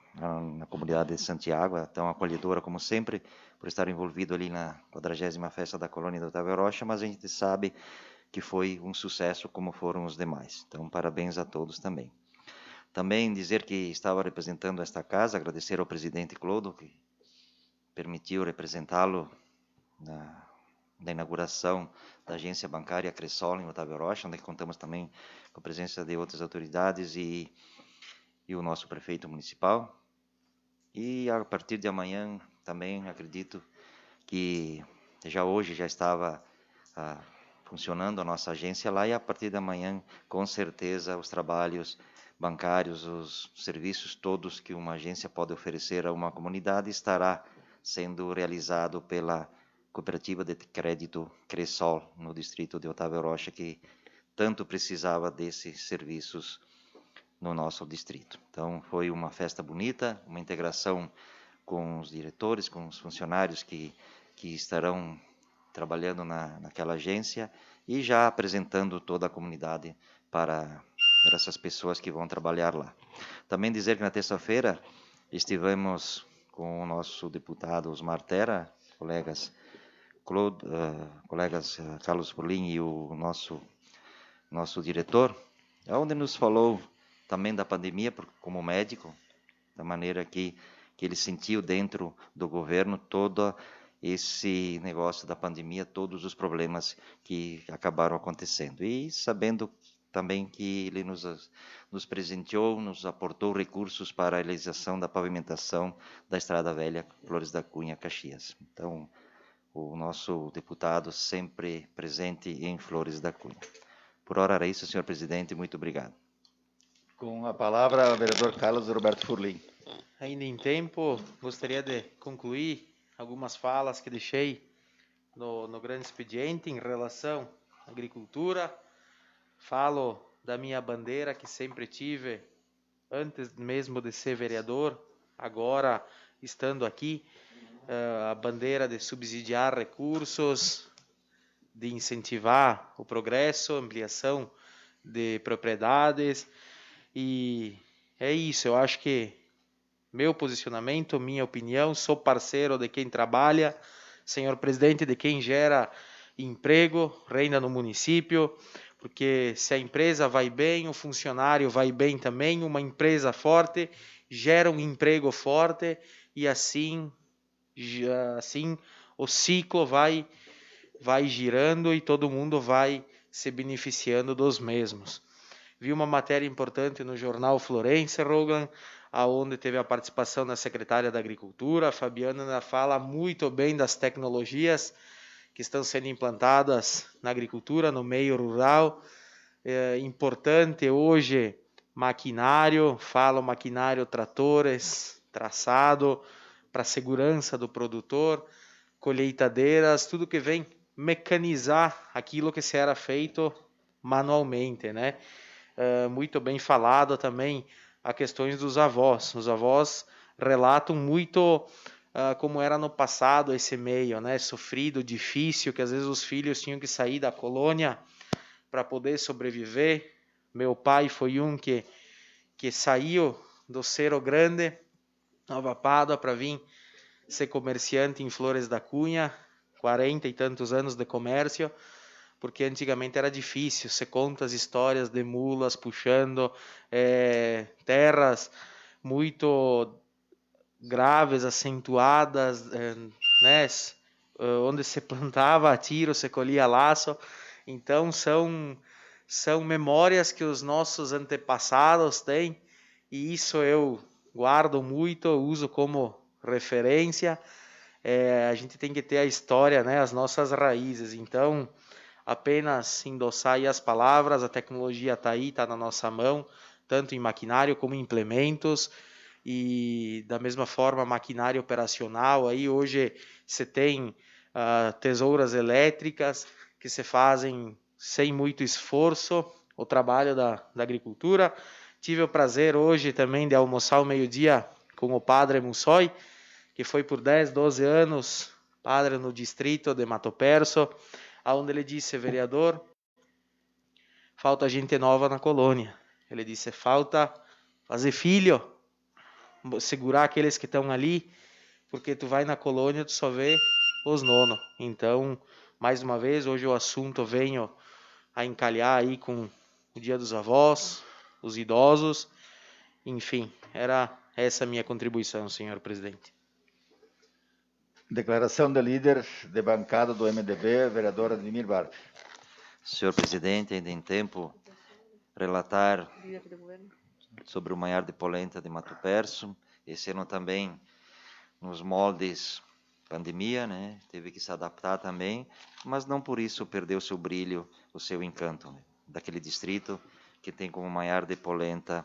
na comunidade de Santiago, tão acolhedora como sempre, por estar envolvido ali na 40ª Festa da Colônia do Otávio Rocha, mas a gente sabe que foi um sucesso como foram os demais. Então, parabéns a todos também. Também dizer que estava representando esta casa, agradecer ao presidente Clodo, que permitiu representá-lo na inauguração da agência bancária Cressol em Otávio Rocha, onde contamos também com a presença de outras autoridades e o nosso prefeito municipal. E a partir de amanhã também acredito que hoje já estava funcionando a nossa agência lá, e a partir de amanhã, com certeza, os trabalhos bancários, os serviços todos que uma agência pode oferecer a uma comunidade estará sendo realizado pela Cooperativa de Crédito Cressol, no distrito de Otávio Rocha, que tanto precisava desses serviços no nosso distrito. Então, foi uma festa bonita, uma integração com os diretores, com os funcionários que estarão trabalhando naquela agência e já apresentando toda a comunidade para essas pessoas que vão trabalhar lá. Também dizer que na terça-feira estivemos com o nosso deputado Osmar Terra, colegas Carlos Porlin e o nosso diretor, onde nos falou também da pandemia como médico, da maneira que ele sentiu dentro do governo todo esse negócio da pandemia, todos os problemas que acabaram acontecendo. E sabendo também que ele nos presenteou, nos aportou recursos para a realização da pavimentação da Estrada Velha Flores da Cunha, Caxias. Então, o nosso deputado sempre presente em Flores da Cunha. Por hora era isso, senhor presidente, muito obrigado. Com a palavra, o vereador Carlos Roberto Furlim. Ainda em tempo, gostaria de concluir algumas falas que deixei no grande expediente em relação à agricultura. Falo da minha bandeira que sempre tive, antes mesmo de ser vereador, agora estando aqui, a bandeira de subsidiar recursos, de incentivar o progresso, ampliação de propriedades, e é isso. Eu acho que meu posicionamento, minha opinião, sou parceiro de quem trabalha, senhor presidente, de quem gera emprego, renda no município, porque se a empresa vai bem, o funcionário vai bem também. Uma empresa forte gera um emprego forte, e assim o ciclo vai girando e todo mundo vai se beneficiando dos mesmos. Vi uma matéria importante no jornal Florença, Rogan, aonde teve a participação da secretária da Agricultura. A Fabiana fala muito bem das tecnologias que estão sendo implantadas na agricultura, no meio rural. É importante hoje maquinário, tratores, traçado para a segurança do produtor, colheitadeiras, tudo que vem mecanizar aquilo que se era feito manualmente, né? Muito bem falado também a questões dos avós. Os avós relatam muito como era no passado esse meio, né? Sofrido, difícil, que às vezes os filhos tinham que sair da colônia para poder sobreviver. Meu pai foi um que saiu do Cerro Grande, Nova Pádua, para vir ser comerciante em Flores da Cunha, 40 e tantos anos de comércio, porque antigamente era difícil. Você conta as histórias de mulas puxando terras muito graves, acentuadas, né? Onde se plantava a tiro, se colhia a laço. Então são memórias que os nossos antepassados têm, e isso eu guardo muito, uso como referência. A gente tem que ter a história, né? As nossas raízes. Então, apenas endossar aí as palavras. A tecnologia está aí, está na nossa mão, tanto em maquinário como em implementos, e da mesma forma maquinário operacional. Aí hoje você tem tesouras elétricas que se fazem sem muito esforço, o trabalho da agricultura. Tive o prazer hoje também de almoçar ao meio-dia com o padre Mussoi, que foi por 10, 12 anos padre no distrito de Mato Perso, onde ele disse: vereador, falta gente nova na colônia. Ele disse: falta fazer filho, segurar aqueles que estão ali, porque tu vai na colônia, tu só vê os nonos. Então, mais uma vez, hoje o assunto venho a encalhar aí com o Dia dos Avós, os idosos. Enfim, era essa a minha contribuição, senhor presidente. Declaração de líder de bancada do MDB, vereador Ademir Barbe. Senhor presidente, ainda em tempo, relatar sobre o Maiar de Polenta de Mato Perso. Esse ano também, nos moldes pandemia, né? Teve que se adaptar também, mas não por isso perdeu o seu brilho, o seu encanto, né? Daquele distrito que tem como Maiar de Polenta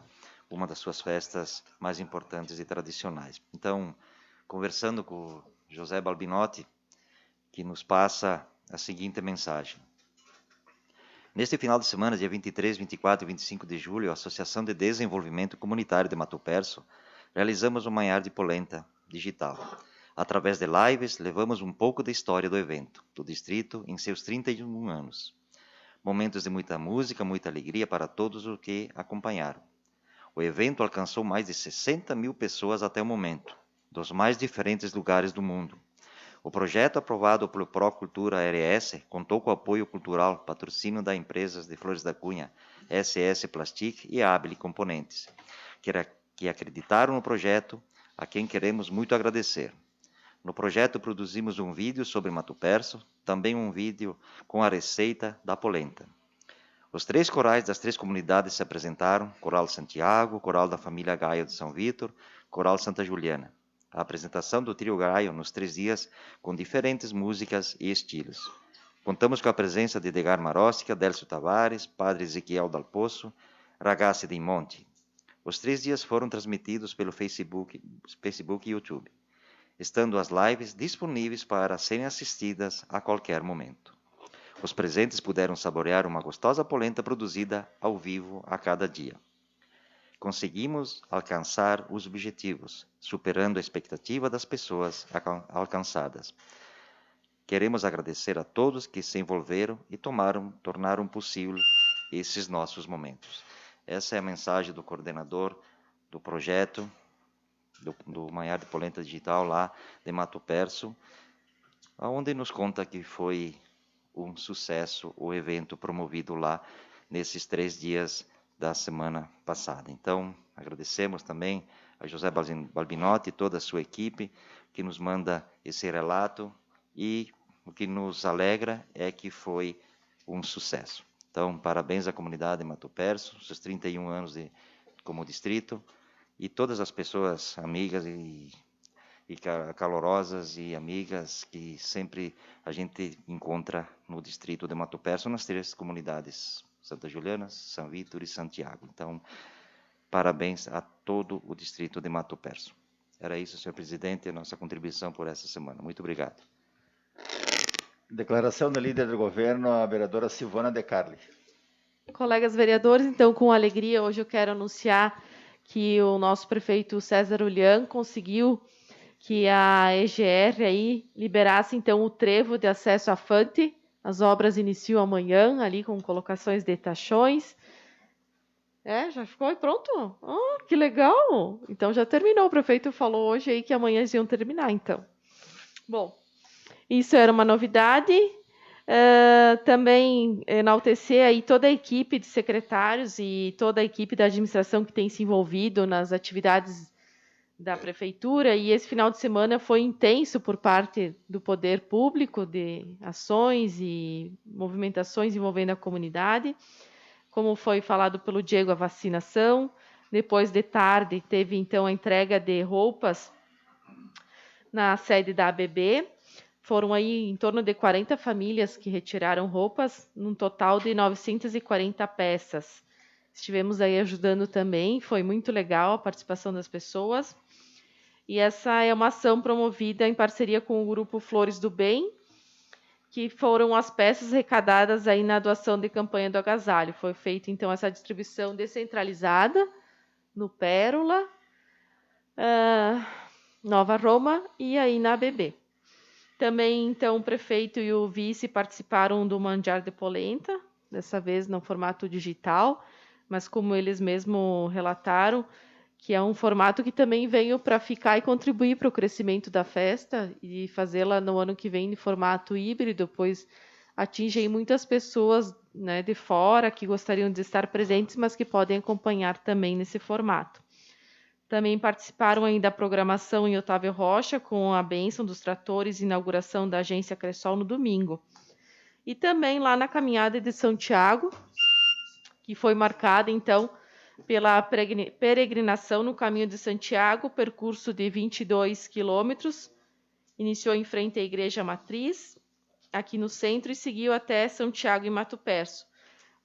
uma das suas festas mais importantes e tradicionais. Então, conversando com José Balbinotti, que nos passa a seguinte mensagem. Neste final de semana, dia 23, 24 e 25 de julho, a Associação de Desenvolvimento Comunitário de Mato Perso realizamos o Maiar de Polenta digital. Através de lives, levamos um pouco da história do evento, do distrito, em seus 31 anos. Momentos de muita música, muita alegria para todos os que acompanharam. O evento alcançou mais de 60 mil pessoas até o momento, dos mais diferentes lugares do mundo. O projeto aprovado pelo Procultura RS contou com o apoio cultural, patrocínio das empresas de Flores da Cunha, SS Plastic e Abile Componentes, que acreditaram no projeto, a quem queremos muito agradecer. No projeto produzimos um vídeo sobre Mato Perso, também um vídeo com a receita da polenta. Os 3 corais das 3 comunidades se apresentaram: Coral Santiago, Coral da Família Gaio de São Vítor, Coral Santa Juliana. A apresentação do trio Gaio nos 3 dias, com diferentes músicas e estilos. Contamos com a presença de Edgar Maróstica, Délcio Tavares, Padre Ezequiel Dal Poço, Ragazzi de Monte. Os 3 dias foram transmitidos pelo Facebook e YouTube, estando as lives disponíveis para serem assistidas a qualquer momento. Os presentes puderam saborear uma gostosa polenta produzida ao vivo a cada dia. Conseguimos alcançar os objetivos, superando a expectativa das pessoas alcançadas. Queremos agradecer a todos que se envolveram e tornaram possível esses nossos momentos. Essa é a mensagem do coordenador do projeto do Manhã de Polenta Digital lá de Mato Perso, onde nos conta que foi um sucesso o evento promovido lá nesses 3 dias da semana passada. Então, agradecemos também a José Balbinotti e toda a sua equipe que nos manda esse relato, e o que nos alegra é que foi um sucesso. Então, parabéns à comunidade de Mato Perso, seus 31 anos como distrito, e todas as pessoas amigas e calorosas e amigas que sempre a gente encontra no distrito de Mato Perso, nas 3 comunidades, Santa Juliana, São Vítor e Santiago. Então, parabéns a todo o distrito de Mato Perso. Era isso, senhor presidente, a nossa contribuição por essa semana. Muito obrigado. Declaração da líder do governo, a vereadora Silvana De Carli. Colegas vereadores, então, com alegria, hoje eu quero anunciar que o nosso prefeito César Ulian conseguiu que a EGR aí liberasse, então, o trevo de acesso à Fante. As obras iniciam amanhã, ali com colocações de tachões. Já ficou pronto? Oh, que legal! Então, já terminou. O prefeito falou hoje aí que amanhã eles iam terminar, então. Bom, isso era uma novidade. Também enaltecer aí toda a equipe de secretários e toda a equipe da administração que tem se envolvido nas atividades da prefeitura, e esse final de semana foi intenso por parte do poder público, de ações e movimentações envolvendo a comunidade, como foi falado pelo Diego, a vacinação. Depois de tarde teve então a entrega de roupas na sede da ABB. Foram aí em torno de 40 famílias que retiraram roupas, num total de 940 peças. Estivemos aí ajudando também, foi muito legal a participação das pessoas. E essa é uma ação promovida em parceria com o Grupo Flores do Bem, que foram as peças arrecadadas aí na doação de campanha do agasalho. Foi feita, então, essa distribuição descentralizada no Pérola, Nova Roma e aí na ABB. Também, então, o prefeito e o vice participaram do Manjar de Polenta, dessa vez no formato digital, mas como eles mesmos relataram, que é um formato que também veio para ficar e contribuir para o crescimento da festa e fazê-la no ano que vem em formato híbrido, pois atingem muitas pessoas, né, de fora que gostariam de estar presentes, mas que podem acompanhar também nesse formato. Também participaram aí da programação em Otávio Rocha, com a bênção dos tratores e inauguração da agência Cressol no domingo. E também lá na caminhada de Santiago, que foi marcada, então, pela peregrinação no caminho de Santiago, percurso de 22 quilômetros. Iniciou em frente à Igreja Matriz, aqui no centro, e seguiu até Santiago, em Mato Perso.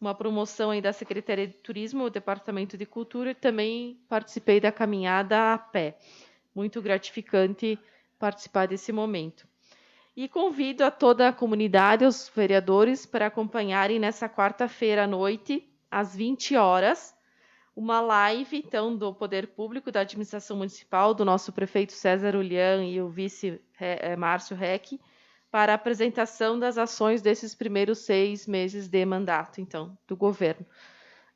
Uma promoção aí da Secretaria de Turismo, o Departamento de Cultura, e também participei da caminhada a pé. Muito gratificante participar desse momento. E convido a toda a comunidade, os vereadores, para acompanharem nessa quarta-feira à noite, às 20 horas, uma live, então, do Poder Público, da Administração Municipal, do nosso prefeito César Ulian e o vice Márcio Reck, para a apresentação das ações desses primeiros 6 meses de mandato, então, do governo.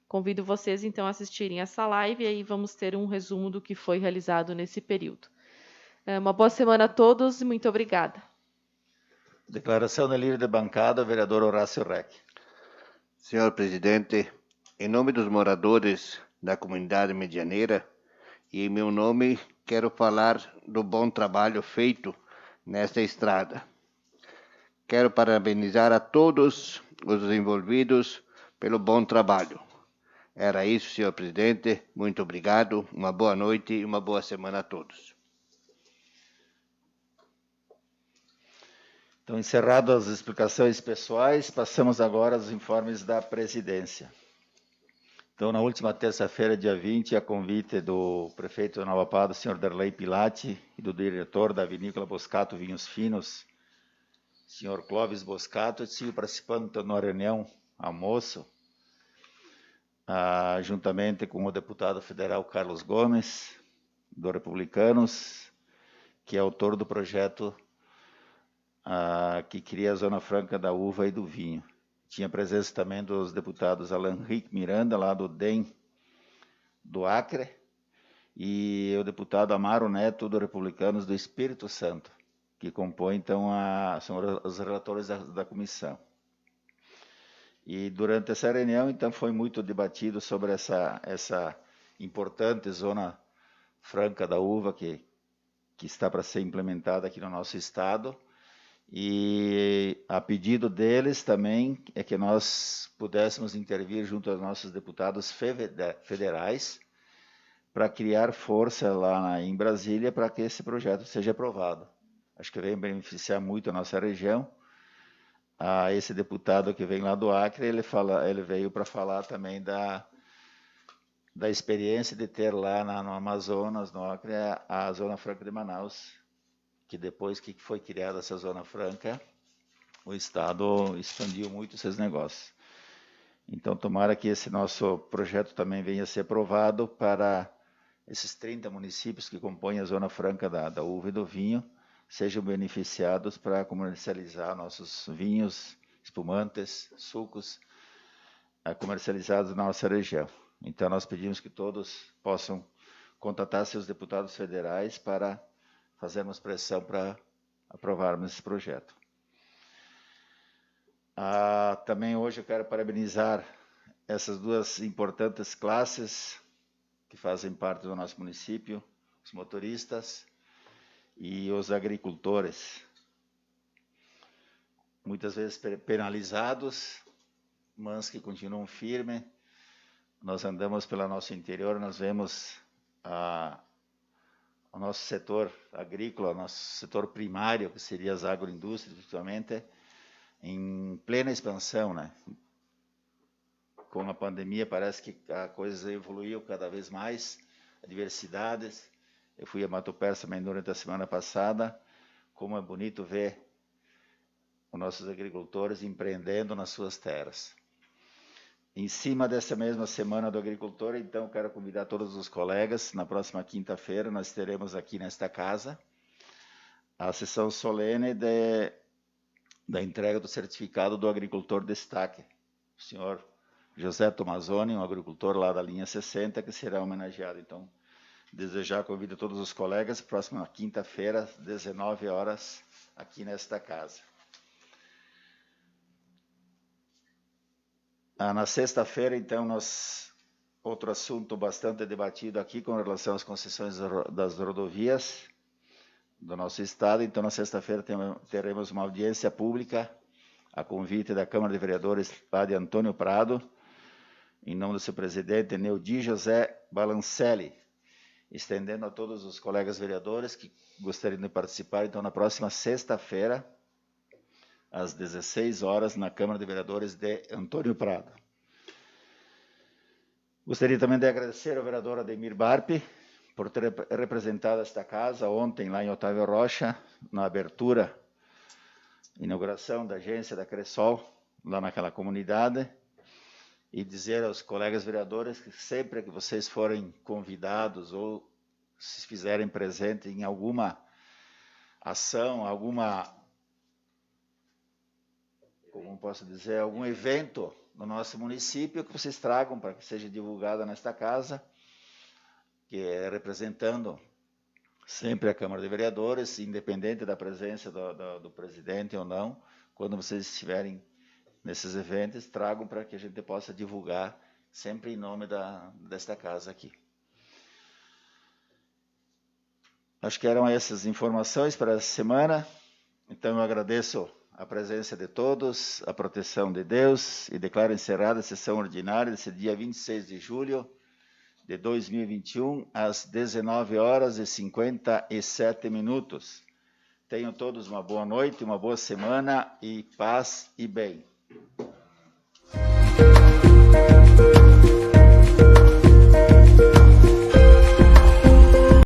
Convido vocês, então, a assistirem essa live e aí vamos ter um resumo do que foi realizado nesse período. Uma boa semana a todos e muito obrigada. Declaração da líder de bancada, vereador Horácio Reck. Senhor presidente, em nome dos moradores da comunidade medianeira e em meu nome, quero falar do bom trabalho feito nesta estrada. Quero parabenizar a todos os envolvidos pelo bom trabalho. Era isso, senhor presidente. Muito obrigado, uma boa noite e uma boa semana a todos. Então, encerradas as explicações pessoais, passamos agora aos informes da presidência. Então, na última terça-feira, dia 20, a convite do prefeito de Nova Padua, senhor Darley Pilati, e do diretor da Vinícola Boscato Vinhos Finos, senhor Clóvis Boscato, estive participando na reunião, almoço, juntamente com o deputado federal Carlos Gomes, do Republicanos, que é autor do projeto que cria a Zona Franca da Uva e do Vinho. Tinha presença também dos deputados Alan Henrique Miranda, lá do DEM do Acre, e o deputado Amaro Neto, do Republicanos do Espírito Santo, que compõe, então, são os relatores da comissão. E durante essa reunião, então, foi muito debatido sobre essa importante Zona Franca da Uva que está para ser implementada aqui no nosso estado. E a pedido deles também é que nós pudéssemos intervir junto aos nossos deputados federais para criar força lá em Brasília para que esse projeto seja aprovado. Acho que vem beneficiar muito a nossa região. Esse deputado que vem lá do Acre, ele veio para falar também da experiência de ter lá no Amazonas, no Acre, a Zona Franca de Manaus, que depois que foi criada essa Zona Franca, o Estado expandiu muito seus negócios. Então, tomara que esse nosso projeto também venha a ser aprovado para esses 30 municípios que compõem a Zona Franca da Uva e do Vinho, sejam beneficiados para comercializar nossos vinhos, espumantes, sucos, comercializados na nossa região. Então, nós pedimos que todos possam contatar seus deputados federais para fazermos pressão para aprovarmos esse projeto. Também hoje eu quero parabenizar essas duas importantes classes que fazem parte do nosso município, os motoristas e os agricultores. Muitas vezes penalizados, mas que continuam firmes. Nós andamos pelo nosso interior, nós vemos o nosso setor agrícola, o nosso setor primário, que seria as agroindústrias, principalmente, em plena expansão, né? Com a pandemia, parece que a coisa evoluiu cada vez mais, diversidades. Eu fui a Mato Perto também durante a semana passada, como é bonito ver os nossos agricultores empreendendo nas suas terras. Em cima dessa mesma Semana do Agricultor, então, quero convidar todos os colegas, na próxima quinta-feira, nós teremos aqui nesta casa a sessão solene da entrega do certificado do agricultor destaque, o senhor José Tomazoni, um agricultor lá da linha 60, que será homenageado. Então, desejar convido a todos os colegas, próxima quinta-feira, 19 horas, aqui nesta casa. Na sexta-feira, então, outro assunto bastante debatido aqui com relação às concessões das rodovias do nosso estado. Então, na sexta-feira teremos uma audiência pública a convite da Câmara de Vereadores lá de Antônio Prado, em nome do seu presidente, Neudi José Balancelli, estendendo a todos os colegas vereadores que gostariam de participar. Então, na próxima sexta-feira, às 16 horas, na Câmara de Vereadores de Antônio Prado. Gostaria também de agradecer ao vereador Ademir Barpe por ter representado esta casa ontem lá em Otávio Rocha, na abertura, inauguração da agência da Cressol, lá naquela comunidade, e dizer aos colegas vereadores que sempre que vocês forem convidados ou se fizerem presente em alguma ação, como posso dizer, algum evento no nosso município, que vocês tragam para que seja divulgada nesta casa, que é representando sempre a Câmara de Vereadores, independente da presença do presidente ou não. Quando vocês estiverem nesses eventos, tragam para que a gente possa divulgar, sempre em nome desta casa aqui. Acho que eram essas informações para essa semana. Então, eu agradeço a presença de todos, a proteção de Deus, e declaro encerrada a sessão ordinária desse dia 26 de julho de 2021, às 19 horas e 57 minutos. Tenham todos uma boa noite, uma boa semana, e paz e bem.